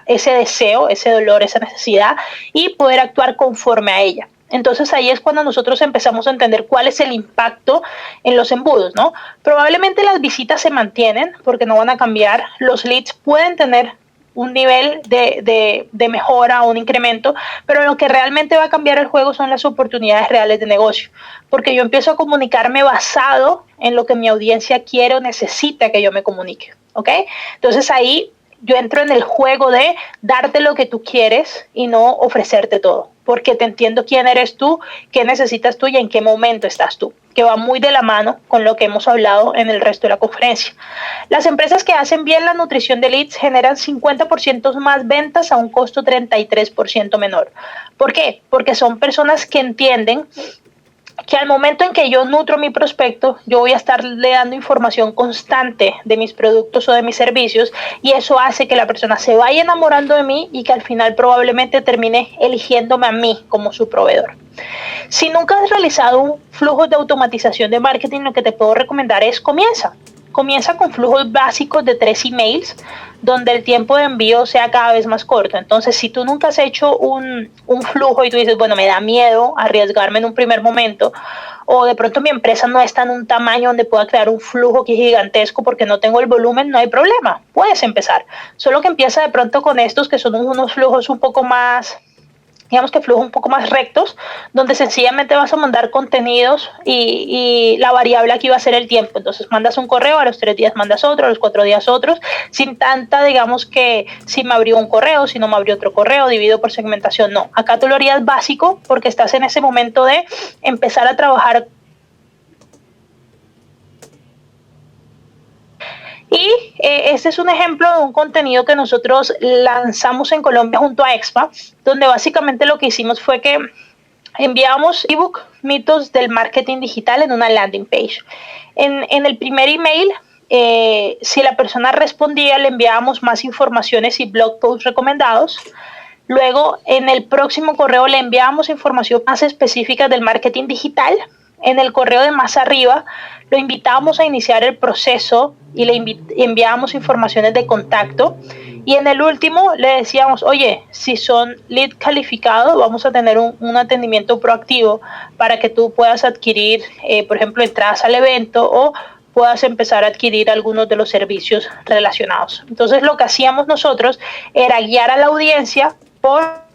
deseo, ese dolor, esa necesidad y poder actuar conforme a ella. Entonces ahí es cuando nosotros empezamos a entender cuál es el impacto en los embudos, ¿no? Probablemente las visitas se mantienen porque no van a cambiar. Los leads pueden tener un nivel de mejora, un incremento, pero lo que realmente va a cambiar el juego son las oportunidades reales de negocio, porque yo empiezo a comunicarme basado en lo que mi audiencia quiere o necesita que yo me comunique, ¿ok? Entonces ahí yo entro en el juego de darte lo que tú quieres y no ofrecerte todo, porque te entiendo quién eres tú, qué necesitas tú y en qué momento estás tú, que va muy de la mano con lo que hemos hablado en el resto de la conferencia. Las empresas que hacen bien la nutrición de leads generan 50% más ventas a un costo 33% menor. ¿Por qué? Porque son personas que entienden que al momento en que yo nutro mi prospecto, yo voy a estarle dando información constante de mis productos o de mis servicios, y eso hace que la persona se vaya enamorando de mí y que al final probablemente termine eligiéndome a mí como su proveedor. Si nunca has realizado un flujo de automatización de marketing, lo que te puedo recomendar es Comienza con flujos básicos de 3 emails, donde el tiempo de envío sea cada vez más corto. Entonces, si tú nunca has hecho un flujo y tú dices, bueno, me da miedo arriesgarme en un primer momento, o de pronto mi empresa no está en un tamaño donde pueda crear un flujo que es gigantesco porque no tengo el volumen, no hay problema, puedes empezar. Solo que empieza de pronto con estos que son unos flujos un poco más, digamos que flujos un poco más rectos, donde sencillamente vas a mandar contenidos y la variable aquí va a ser el tiempo. Entonces mandas un correo, a los 3 días mandas otro, a los 4 días otros, sin tanta, digamos que si me abrió un correo, si no me abrió otro correo, divido por segmentación. No, acá tú lo harías básico porque estás en ese momento de empezar a trabajar. Y este es un ejemplo de un contenido que nosotros lanzamos en Colombia junto a Expa, donde básicamente lo que hicimos fue que enviamos ebook mitos del marketing digital en una landing page. En el primer email, si la persona respondía, le enviábamos más informaciones y blog posts recomendados. Luego, en el próximo correo le enviábamos información más específica del marketing digital. En el correo de más arriba lo invitábamos a iniciar el proceso y le enviábamos informaciones de contacto. Y en el último le decíamos, oye, si son lead calificados, vamos a tener un atendimiento proactivo para que tú puedas adquirir, por ejemplo, entradas al evento o puedas empezar a adquirir algunos de los servicios relacionados. Entonces lo que hacíamos nosotros era guiar a la audiencia por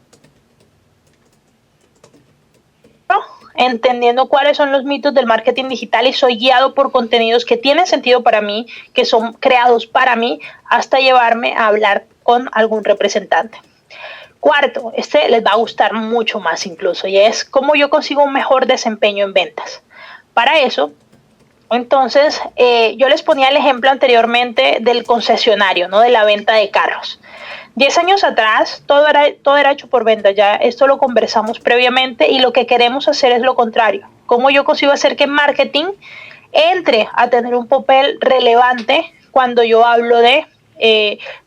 entendiendo cuáles son los mitos del marketing digital y soy guiado por contenidos que tienen sentido para mí, que son creados para mí, hasta llevarme a hablar con algún representante. Cuarto, este les va a gustar mucho más incluso, y es cómo yo consigo un mejor desempeño en ventas. Para eso, entonces, yo les ponía el ejemplo anteriormente del concesionario, ¿no? De la venta de carros. 10 años atrás, todo era hecho por venta, ya esto lo conversamos previamente y lo que queremos hacer es lo contrario. ¿Cómo yo consigo hacer que marketing entre a tener un papel relevante cuando yo hablo de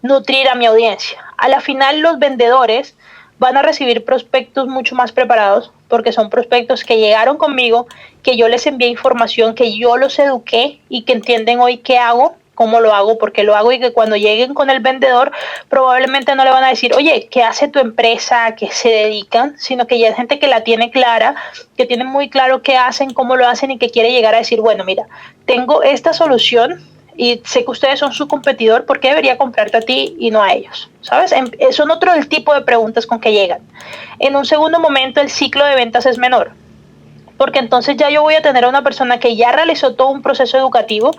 nutrir a mi audiencia? A la final, los vendedores van a recibir prospectos mucho más preparados porque son prospectos que llegaron conmigo, que yo les envié información, que yo los eduqué y que entienden hoy qué hago, cómo lo hago, por qué lo hago y que cuando lleguen con el vendedor probablemente no le van a decir, oye, ¿qué hace tu empresa? ¿A qué se dedican? Sino que ya es gente que la tiene clara, que tiene muy claro qué hacen, cómo lo hacen y que quiere llegar a decir, bueno, mira, tengo esta solución y sé que ustedes son su competidor, ¿por qué debería comprarte a ti y no a ellos? ¿Sabes? Son otro del tipo de preguntas con que llegan. En un segundo momento el ciclo de ventas es menor, porque entonces ya yo voy a tener a una persona que ya realizó todo un proceso educativo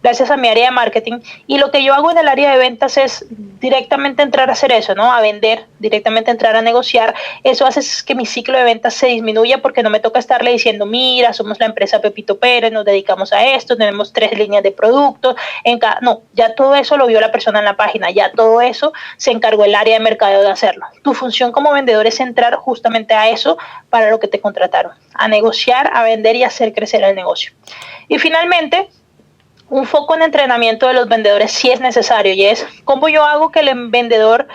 gracias a mi área de marketing y lo que yo hago en el área de ventas es directamente entrar a hacer eso, ¿no? A vender, directamente entrar a negociar. Eso hace que mi ciclo de ventas se disminuya porque no me toca estarle diciendo, mira, somos la empresa Pepito Pérez, nos dedicamos a esto, tenemos 3 líneas de productos. No, ya todo eso lo vio la persona en la página, ya todo eso se encargó el área de mercadeo de hacerlo. Tu función como vendedor es entrar justamente a eso para lo que te contrataron, a negociar, a vender y a hacer crecer el negocio. Y finalmente, un foco en entrenamiento de los vendedores sí es necesario y es cómo yo hago que el vendedor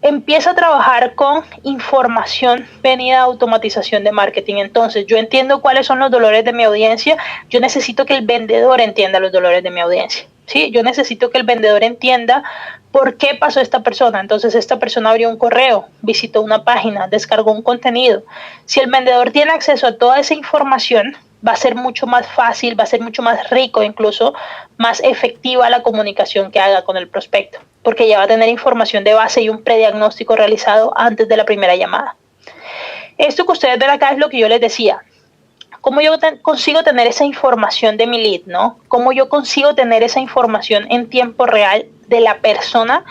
empiece a trabajar con información venida de automatización de marketing. Entonces, yo entiendo cuáles son los dolores de mi audiencia, yo necesito que el vendedor entienda los dolores de mi audiencia. ¿Sí? Yo necesito que el vendedor entienda por qué pasó esta persona. Entonces, esta persona abrió un correo, visitó una página, descargó un contenido. Si el vendedor tiene acceso a toda esa información, va a ser mucho más fácil, va a ser mucho más rico, incluso más efectiva la comunicación que haga con el prospecto, porque ya va a tener información de base y un prediagnóstico realizado antes de la primera llamada. Esto que ustedes ven acá es lo que yo les decía. ¿Cómo yo consigo tener esa información de mi lead, ¿no? ¿Cómo yo consigo tener esa información en tiempo real de la persona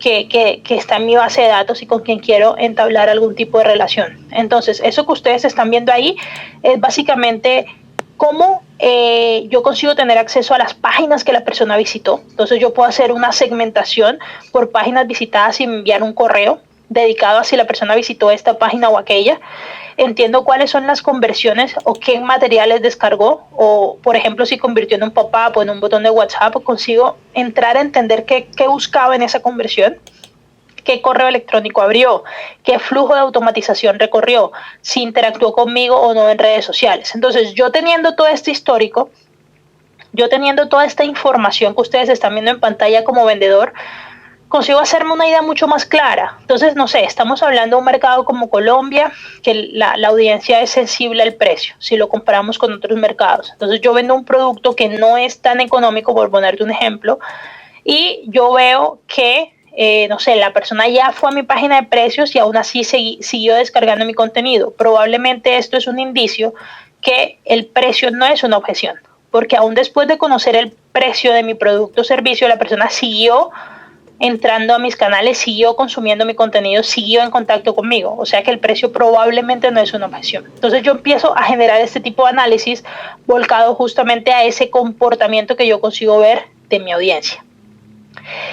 que está en mi base de datos y con quien quiero entablar algún tipo de relación? Entonces, eso que ustedes están viendo ahí es básicamente cómo yo consigo tener acceso a las páginas que la persona visitó. Entonces, yo puedo hacer una segmentación por páginas visitadas y enviar un correo dedicado a si la persona visitó esta página o aquella. Entiendo cuáles son las conversiones o qué materiales descargó o, por ejemplo, si convirtió en un pop-up o en un botón de WhatsApp, consigo entrar a entender qué buscaba en esa conversión, qué correo electrónico abrió, qué flujo de automatización recorrió, si interactuó conmigo o no en redes sociales. Entonces, yo teniendo todo este histórico, yo teniendo toda esta información que ustedes están viendo en pantalla como vendedor, consigo hacerme una idea mucho más clara. Entonces, no sé, estamos hablando de un mercado como Colombia, que la audiencia es sensible al precio, si lo comparamos con otros mercados. Entonces, yo vendo un producto que no es tan económico, por ponerte un ejemplo, y yo veo que, no sé, la persona ya fue a mi página de precios y aún así siguió descargando mi contenido. Probablemente esto es un indicio que el precio no es una objeción, porque aún después de conocer el precio de mi producto o servicio, la persona siguió entrando a mis canales, siguió consumiendo mi contenido, siguió en contacto conmigo. O sea que el precio probablemente no es una objeción. Entonces yo empiezo a generar este tipo de análisis volcado justamente a ese comportamiento que yo consigo ver de mi audiencia.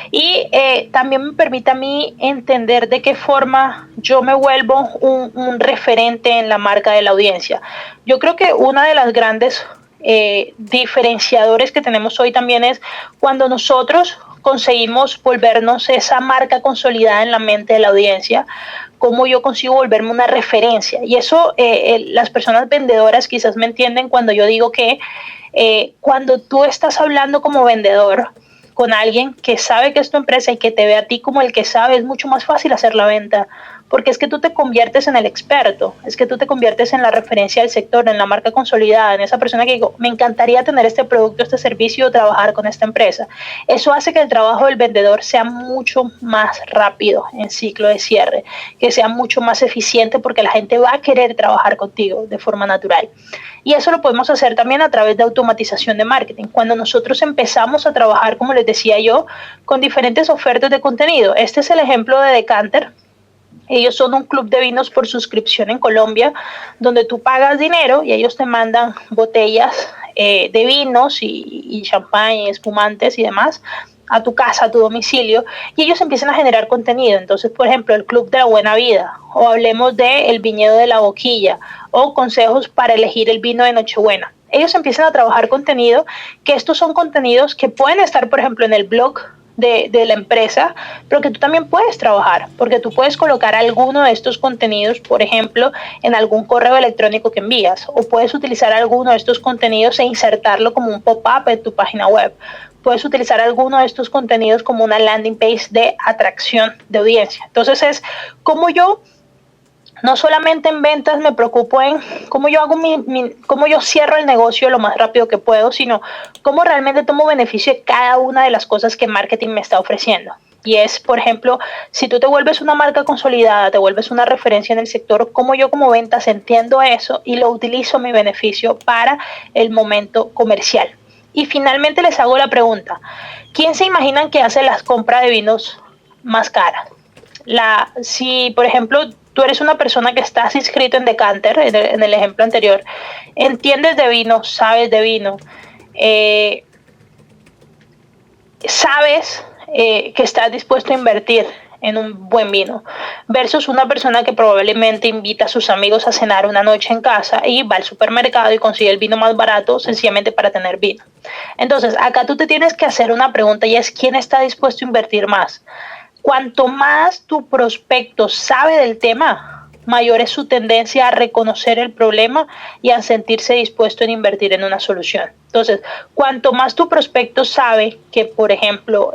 Y también me permite a mí entender de qué forma yo me vuelvo un referente en la marca de la audiencia. Yo creo que una de las grandes diferenciadores que tenemos hoy también es cuando nosotros conseguimos volvernos esa marca consolidada en la mente de la audiencia, cómo yo consigo volverme una referencia. Y eso las personas vendedoras quizás me entienden cuando yo digo que cuando tú estás hablando como vendedor, con alguien que sabe que es tu empresa y que te ve a ti como el que sabe, es mucho más fácil hacer la venta, porque es que tú te conviertes en el experto, es que tú te conviertes en la referencia del sector, en la marca consolidada, en esa persona que digo, me encantaría tener este producto, este servicio, trabajar con esta empresa. Eso hace que el trabajo del vendedor sea mucho más rápido en ciclo de cierre, que sea mucho más eficiente porque la gente va a querer trabajar contigo de forma natural. Y eso lo podemos hacer también a través de automatización de marketing. Cuando nosotros empezamos a trabajar, como les decía yo, con diferentes ofertas de contenido. Este es el ejemplo de Decanter. Ellos son un club de vinos por suscripción en Colombia, donde tú pagas dinero y ellos te mandan botellas de vinos y champán, y espumantes y demás a tu casa, a tu domicilio, y ellos empiezan a generar contenido. Entonces, por ejemplo, el Club de la Buena Vida, o hablemos de el viñedo de la Boquilla, o consejos para elegir el vino de Nochebuena. Ellos empiezan a trabajar contenido, que estos son contenidos que pueden estar, por ejemplo, en el blog de la empresa, pero que tú también puedes trabajar, porque tú puedes colocar alguno de estos contenidos, por ejemplo, en algún correo electrónico que envías, o puedes utilizar alguno de estos contenidos e insertarlo como un pop-up en tu página web. Puedes utilizar alguno de estos contenidos como una landing page de atracción de audiencia. Entonces es como yo, no solamente en ventas me preocupo en cómo yo hago cómo yo cierro el negocio lo más rápido que puedo, sino cómo realmente tomo beneficio de cada una de las cosas que marketing me está ofreciendo. Y es, por ejemplo, si tú te vuelves una marca consolidada, te vuelves una referencia en el sector, cómo yo como ventas entiendo eso y lo utilizo a mi beneficio para el momento comercial. Y finalmente les hago la pregunta, ¿quién se imaginan que hace las compras de vinos más caras? Si, por ejemplo, tú eres una persona que estás inscrito en Decanter, en el ejemplo anterior, entiendes de vino, sabes de vino, sabes que estás dispuesto a invertir en un buen vino, versus una persona que probablemente invita a sus amigos a cenar una noche en casa y va al supermercado y consigue el vino más barato sencillamente para tener vino. Entonces, acá tú te tienes que hacer una pregunta y es ¿quién está dispuesto a invertir más? Cuanto más tu prospecto sabe del tema, mayor es su tendencia a reconocer el problema y a sentirse dispuesto en invertir en una solución. Entonces, cuanto más tu prospecto sabe que, por ejemplo,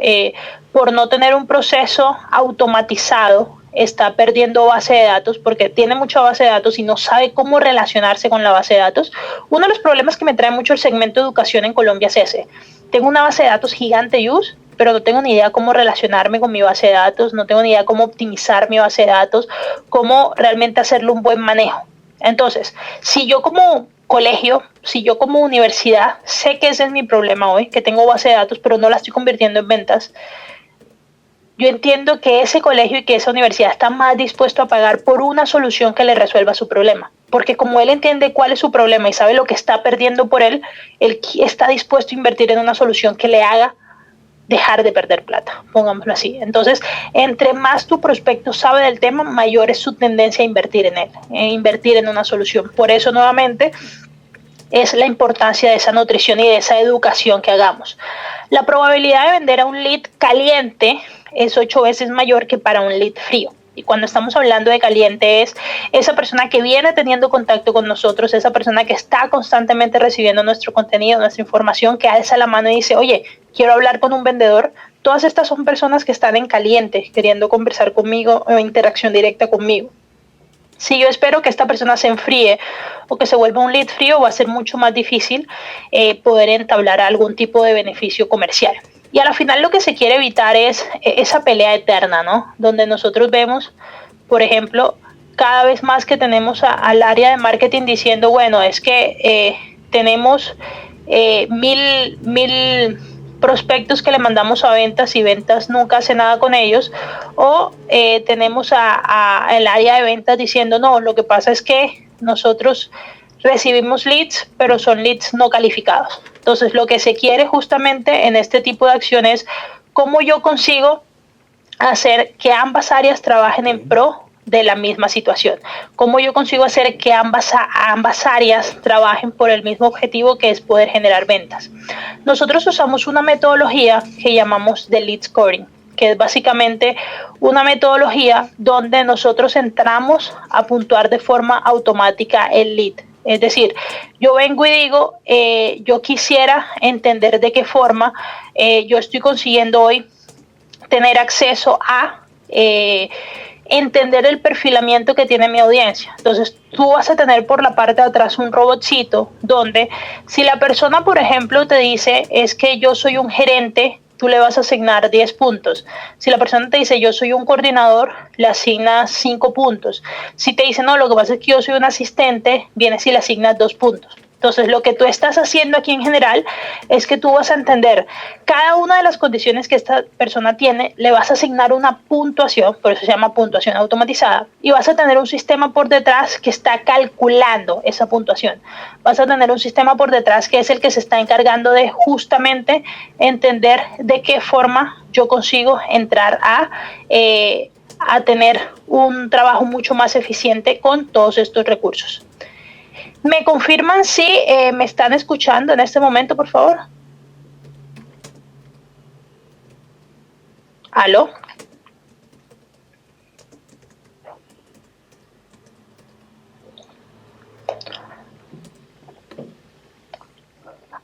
por no tener un proceso automatizado, está perdiendo base de datos porque tiene mucha base de datos y no sabe cómo relacionarse con la base de datos. Uno de los problemas que me trae mucho el segmento de educación en Colombia es ese. Tengo una base de datos gigante, Yus, pero no tengo ni idea cómo relacionarme con mi base de datos, no tengo ni idea cómo optimizar mi base de datos, cómo realmente hacerle un buen manejo. Entonces, si yo como colegio, si yo como universidad sé que ese es mi problema hoy, que tengo base de datos, pero no la estoy convirtiendo en ventas, yo entiendo que ese colegio y que esa universidad está más dispuesto a pagar por una solución que le resuelva su problema. Porque como él entiende cuál es su problema y sabe lo que está perdiendo por él está dispuesto a invertir en una solución que le haga dejar de perder plata, pongámoslo así. Entonces, entre más tu prospecto sabe del tema, mayor es su tendencia a invertir en él, invertir en una solución. Por eso, nuevamente, es la importancia de esa nutrición y de esa educación que hagamos. La probabilidad de vender a un lead caliente es 8 veces mayor que para un lead frío. Y cuando estamos hablando de caliente es esa persona que viene teniendo contacto con nosotros, esa persona que está constantemente recibiendo nuestro contenido, nuestra información, que alza la mano y dice, oye, quiero hablar con un vendedor. Todas estas son personas que están en caliente, queriendo conversar conmigo o interacción directa conmigo. Si yo espero que esta persona se enfríe o que se vuelva un lead frío, va a ser mucho más difícil poder entablar algún tipo de beneficio comercial. Y a la final lo que se quiere evitar es esa pelea eterna, ¿no? Donde nosotros vemos, por ejemplo, cada vez más que tenemos al área de marketing diciendo, bueno, es que tenemos mil prospectos que le mandamos a ventas y ventas nunca hace nada con ellos, o tenemos el área de ventas diciendo, no, lo que pasa es que nosotros recibimos leads, pero son leads no calificados. Entonces, lo que se quiere justamente en este tipo de acciones es cómo yo consigo hacer que ambas áreas trabajen en pro de la misma situación. Cómo yo consigo hacer que ambas áreas trabajen por el mismo objetivo, que es poder generar ventas. Nosotros usamos una metodología que llamamos de lead scoring, que es básicamente una metodología donde nosotros entramos a puntuar de forma automática el lead. Es decir, yo vengo y digo, yo quisiera entender de qué forma yo estoy consiguiendo hoy tener acceso a entender el perfilamiento que tiene mi audiencia. Entonces, tú vas a tener por la parte de atrás un robotcito donde si la persona, por ejemplo, te dice, es que yo soy un gerente, tú le vas a asignar 10 puntos. Si la persona te dice, yo soy un coordinador, le asignas 5 puntos. Si te dice, no, lo que pasa es que yo soy un asistente, vienes y le asignas 2 puntos. Entonces, lo que tú estás haciendo aquí en general es que tú vas a entender cada una de las condiciones que esta persona tiene, le vas a asignar una puntuación, por eso se llama puntuación automatizada, y vas a tener un sistema por detrás que está calculando esa puntuación. Vas a tener un sistema por detrás que es el que se está encargando de justamente entender de qué forma yo consigo entrar a tener un trabajo mucho más eficiente con todos estos recursos. ¿Me confirman si me están escuchando en este momento, por favor? ¿Aló?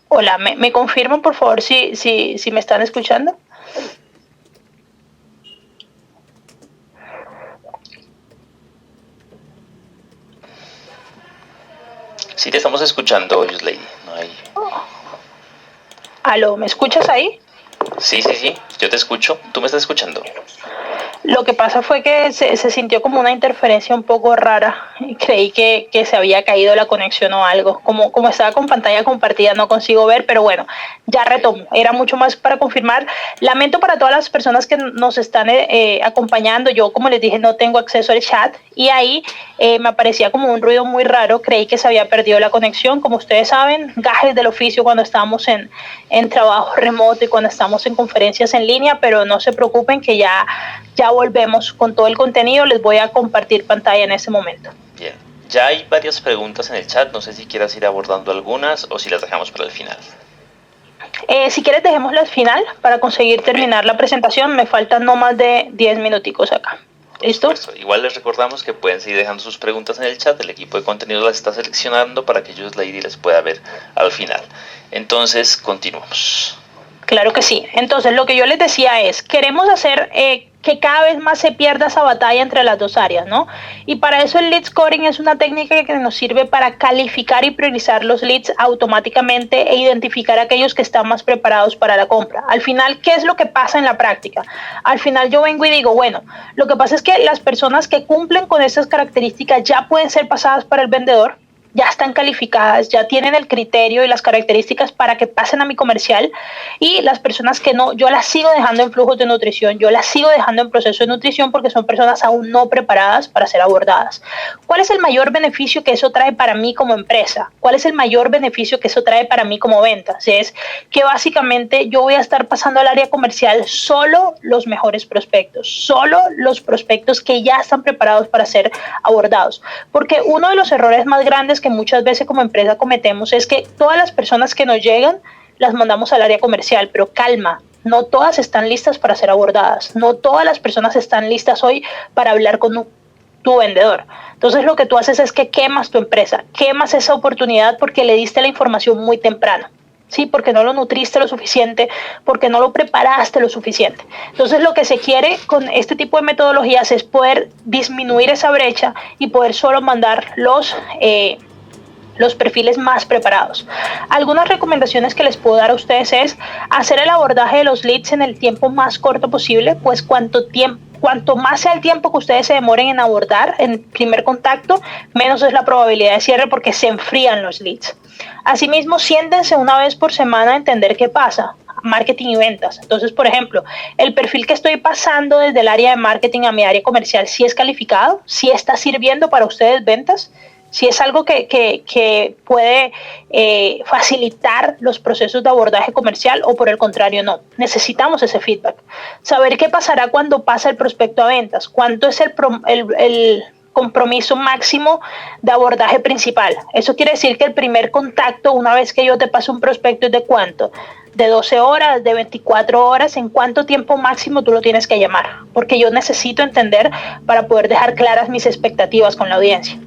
Hola, ¿me confirman, por favor, si me están escuchando? Sí, te estamos escuchando, Lady. No hay... ¿Aló? ¿Me escuchas ahí? Sí, yo te escucho. ¿Tú me estás escuchando? Lo que pasa fue que se sintió como una interferencia un poco rara y creí que se había caído la conexión o algo. Como estaba con pantalla compartida no consigo ver, pero bueno, ya retomo. Era mucho más para confirmar. Lamento para todas las personas que nos están acompañando. Yo, como les dije, no tengo acceso al chat y ahí me aparecía como un ruido muy raro. Creí que se había perdido la conexión. Como ustedes saben, gajes del oficio cuando estamos en trabajo remoto y cuando estamos en conferencias en línea, pero no se preocupen que ya volvemos con todo el contenido. Les voy a compartir pantalla en este momento. Bien, ya hay varias preguntas en el chat. No sé si quieras ir abordando algunas o si las dejamos para el final. Si quieres dejémoslas al final para conseguir terminar la presentación. Me faltan no más de 10 minuticos acá. ¿Listo? Igual les recordamos que pueden seguir dejando sus preguntas en el chat. El equipo de contenido las está seleccionando para que Lady les pueda ver al final. Entonces, continuamos. Claro que sí. Entonces, lo que yo les decía es, queremos hacer que cada vez más se pierda esa batalla entre las dos áreas, ¿no? Y para eso el lead scoring es una técnica que nos sirve para calificar y priorizar los leads automáticamente e identificar a aquellos que están más preparados para la compra. Al final, ¿qué es lo que pasa en la práctica? Al final yo vengo y digo, bueno, lo que pasa es que las personas que cumplen con estas características ya pueden ser pasadas para el vendedor, ya están calificadas, ya tienen el criterio y las características para que pasen a mi comercial, y las personas que no, yo las sigo dejando en flujos de nutrición, yo las sigo dejando en proceso de nutrición porque son personas aún no preparadas para ser abordadas. ¿Cuál es el mayor beneficio que eso trae para mí como empresa? ¿Cuál es el mayor beneficio que eso trae para mí como ventas? Es que básicamente yo voy a estar pasando al área comercial solo los mejores prospectos, solo los prospectos que ya están preparados para ser abordados. Porque uno de los errores más grandes que muchas veces como empresa cometemos es que todas las personas que nos llegan las mandamos al área comercial, pero calma, no todas están listas para ser abordadas, no todas las personas están listas hoy para hablar con tu vendedor. Entonces lo que tú haces es que quemas tu empresa, quemas esa oportunidad porque le diste la información muy temprano. Sí, porque no lo nutriste lo suficiente, porque no lo preparaste lo suficiente. Entonces lo que se quiere con este tipo de metodologías es poder disminuir esa brecha y poder solo mandar los perfiles más preparados. Algunas recomendaciones que les puedo dar a ustedes es hacer el abordaje de los leads en el tiempo más corto posible, pues cuanto más sea el tiempo que ustedes se demoren en abordar en primer contacto, menos es la probabilidad de cierre porque se enfrían los leads. Asimismo, siéntense una vez por semana a entender qué pasa. Marketing y ventas. Entonces, por ejemplo, el perfil que estoy pasando desde el área de marketing a mi área comercial, ¿sí es calificado? ¿Sí está sirviendo para ustedes ventas? Si es algo que puede facilitar los procesos de abordaje comercial o por el contrario no. Necesitamos ese feedback. Saber qué pasará cuando pasa el prospecto a ventas. ¿Cuánto es el compromiso máximo de abordaje principal? Eso quiere decir que el primer contacto, una vez que yo te paso un prospecto, ¿es de cuánto? De 12 horas, de 24 horas, ¿en cuánto tiempo máximo tú lo tienes que llamar? Porque yo necesito entender para poder dejar claras mis expectativas con la audiencia.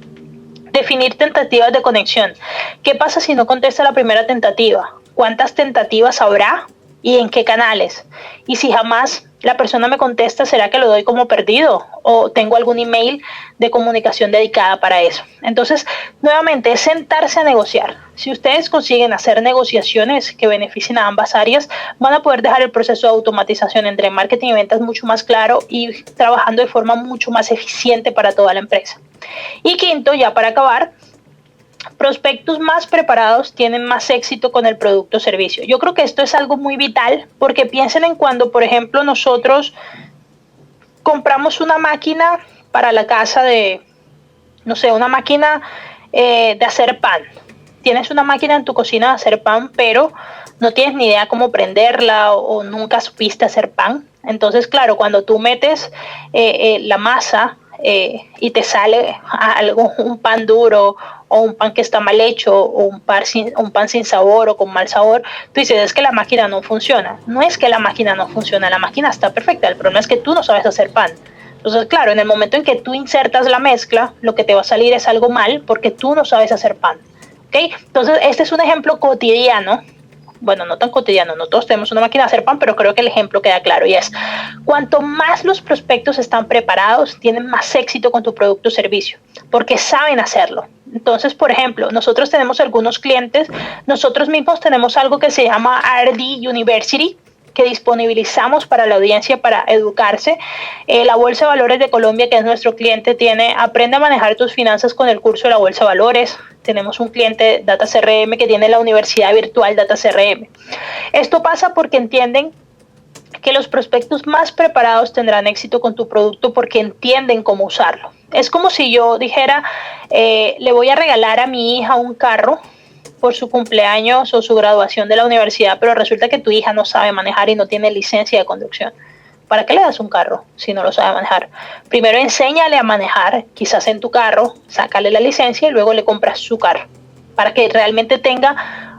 Definir tentativas de conexión. ¿Qué pasa si no contesta la primera tentativa? ¿Cuántas tentativas habrá y en qué canales? Y si jamás la persona me contesta, ¿será que lo doy como perdido? ¿O tengo algún email de comunicación dedicada para eso? Entonces, nuevamente, es sentarse a negociar. Si ustedes consiguen hacer negociaciones que beneficien a ambas áreas, van a poder dejar el proceso de automatización entre marketing y ventas mucho más claro y trabajando de forma mucho más eficiente para toda la empresa. Y quinto, ya para acabar, prospectos más preparados tienen más éxito con el producto o servicio. Yo creo que esto es algo muy vital porque piensen en cuando, por ejemplo, nosotros compramos una máquina para la casa de, no sé, una máquina de hacer pan. Tienes una máquina en tu cocina de hacer pan, pero no tienes ni idea cómo prenderla o nunca supiste hacer pan. Entonces, claro, cuando tú metes la masa y te sale algo, un pan duro o un pan que está mal hecho o un pan sin sabor o con mal sabor, tú dices, es que la máquina no funciona. No es que la máquina no funciona, la máquina está perfecta, el problema es que tú no sabes hacer pan. Entonces, claro, en el momento en que tú insertas la mezcla, lo que te va a salir es algo mal porque tú no sabes hacer pan. ¿Okay? Entonces, este es un ejemplo cotidiano. Bueno, no tan cotidiano, no todos tenemos una máquina de hacer pan, pero creo que el ejemplo queda claro y es, cuanto más los prospectos están preparados, tienen más éxito con tu producto o servicio, porque saben hacerlo. Entonces, por ejemplo, nosotros tenemos algunos clientes, nosotros mismos tenemos algo que se llama RD University, que disponibilizamos para la audiencia para educarse. La Bolsa de Valores de Colombia, que es nuestro cliente, tiene Aprende a manejar tus finanzas con el curso de la Bolsa de Valores. Tenemos un cliente, Data CRM, que tiene la Universidad Virtual Data CRM. Esto pasa porque entienden que los prospectos más preparados tendrán éxito con tu producto porque entienden cómo usarlo. Es como si yo dijera, le voy a regalar a mi hija un carro por su cumpleaños o su graduación de la universidad, pero resulta que tu hija no sabe manejar y no tiene licencia de conducción. ¿Para qué le das un carro si no lo sabe manejar? Primero enséñale a manejar, quizás en tu carro, sácale la licencia y luego le compras su carro, para que realmente tenga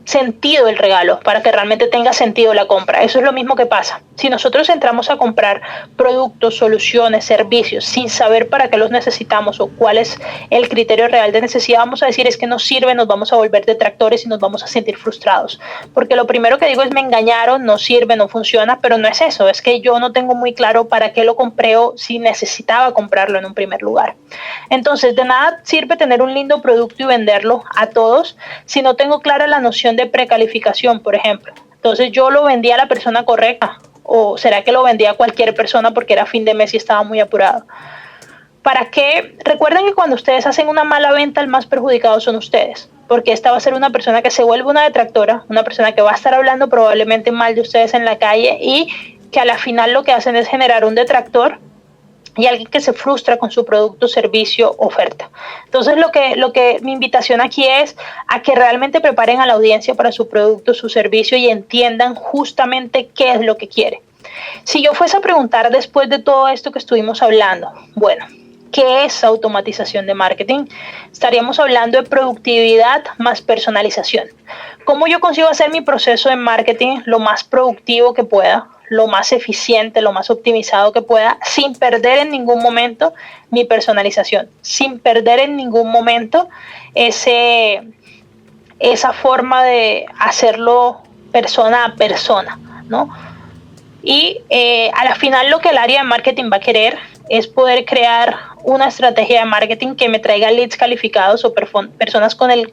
sentido el regalo, para que realmente tenga sentido la compra. Eso es lo mismo que pasa. Si nosotros entramos a comprar productos, soluciones, servicios, sin saber para qué los necesitamos o cuál es el criterio real de necesidad, vamos a decir es que no sirve, nos vamos a volver detractores y nos vamos a sentir frustrados. Porque lo primero que digo es me engañaron, no sirve, no funciona, pero no es eso, es que yo no tengo muy claro para qué lo compré o si necesitaba comprarlo en un primer lugar. Entonces, de nada sirve tener un lindo producto y venderlo a todos si no tengo clara la noción de precalificación, por ejemplo. Entonces yo lo vendí a la persona correcta o será que lo vendí a cualquier persona porque era fin de mes y estaba muy apurado. ¿Para qué? Recuerden que cuando ustedes hacen una mala venta, el más perjudicado son ustedes, porque esta va a ser una persona que se vuelve una detractora, una persona que va a estar hablando probablemente mal de ustedes en la calle y que a la final lo que hacen es generar un detractor y alguien que se frustra con su producto, servicio, oferta. Entonces, lo que mi invitación aquí es a que realmente preparen a la audiencia para su producto, su servicio y entiendan justamente qué es lo que quiere. Si yo fuese a preguntar después de todo esto que estuvimos hablando, bueno, ¿qué es automatización de marketing? Estaríamos hablando de productividad más personalización. ¿Cómo yo consigo hacer mi proceso de marketing lo más productivo que pueda, lo más eficiente, lo más optimizado que pueda, sin perder en ningún momento mi personalización, sin perder en ningún momento esa forma de hacerlo persona a persona, ¿no? Y a la final lo que el área de marketing va a querer es poder crear una estrategia de marketing que me traiga leads calificados o personas con el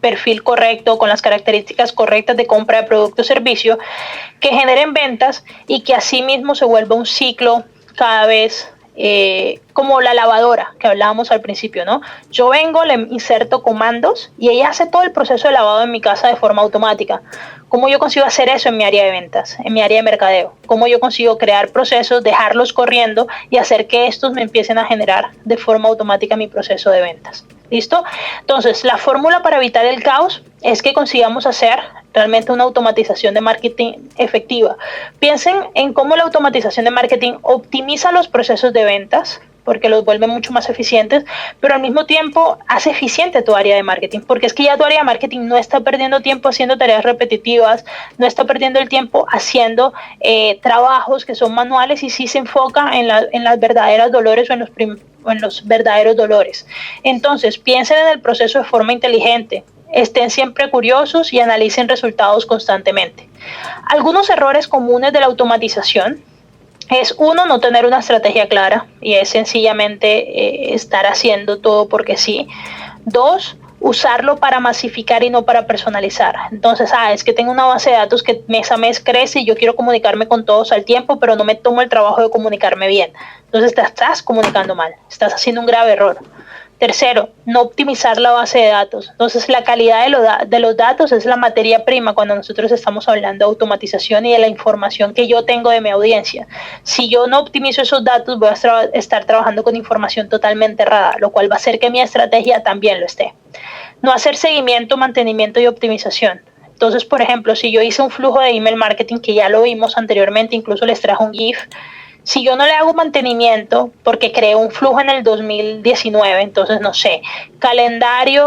perfil correcto, con las características correctas de compra de producto o servicio, que generen ventas y que así mismo se vuelva un ciclo cada vez como la lavadora que hablábamos al principio, ¿no? Yo vengo, le inserto comandos y ella hace todo el proceso de lavado en mi casa de forma automática. ¿Cómo yo consigo hacer eso en mi área de ventas, en mi área de mercadeo? ¿Cómo yo consigo crear procesos, dejarlos corriendo y hacer que estos me empiecen a generar de forma automática mi proceso de ventas? ¿Listo? Entonces, la fórmula para evitar el caos es que consigamos hacer realmente una automatización de marketing efectiva. Piensen en cómo la automatización de marketing optimiza los procesos de ventas, porque los vuelve mucho más eficientes, pero al mismo tiempo hace eficiente tu área de marketing, porque es que ya tu área de marketing no está perdiendo tiempo haciendo tareas repetitivas, no está perdiendo el tiempo haciendo trabajos que son manuales y sí se enfoca en las verdaderas dolores o en los verdaderos dolores. Entonces, piensen en el proceso de forma inteligente. Estén siempre curiosos y analicen resultados constantemente. Algunos errores comunes de la automatización es, uno, no tener una estrategia clara y es sencillamente estar haciendo todo porque sí. Dos, usarlo para masificar y no para personalizar. Entonces, es que tengo una base de datos que mes a mes crece y yo quiero comunicarme con todos al tiempo, pero no me tomo el trabajo de comunicarme bien. Entonces te estás comunicando mal, estás haciendo un grave error. Tercero, no optimizar la base de datos. Entonces, la calidad de los datos es la materia prima cuando nosotros estamos hablando de automatización y de la información que yo tengo de mi audiencia. Si yo no optimizo esos datos, voy a estar trabajando con información totalmente errada, lo cual va a hacer que mi estrategia también lo esté. No hacer seguimiento, mantenimiento y optimización. Entonces, por ejemplo, si yo hice un flujo de email marketing, que ya lo vimos anteriormente, incluso les trajo un GIF, si yo no le hago mantenimiento porque creé un flujo en el 2019, entonces no sé, calendario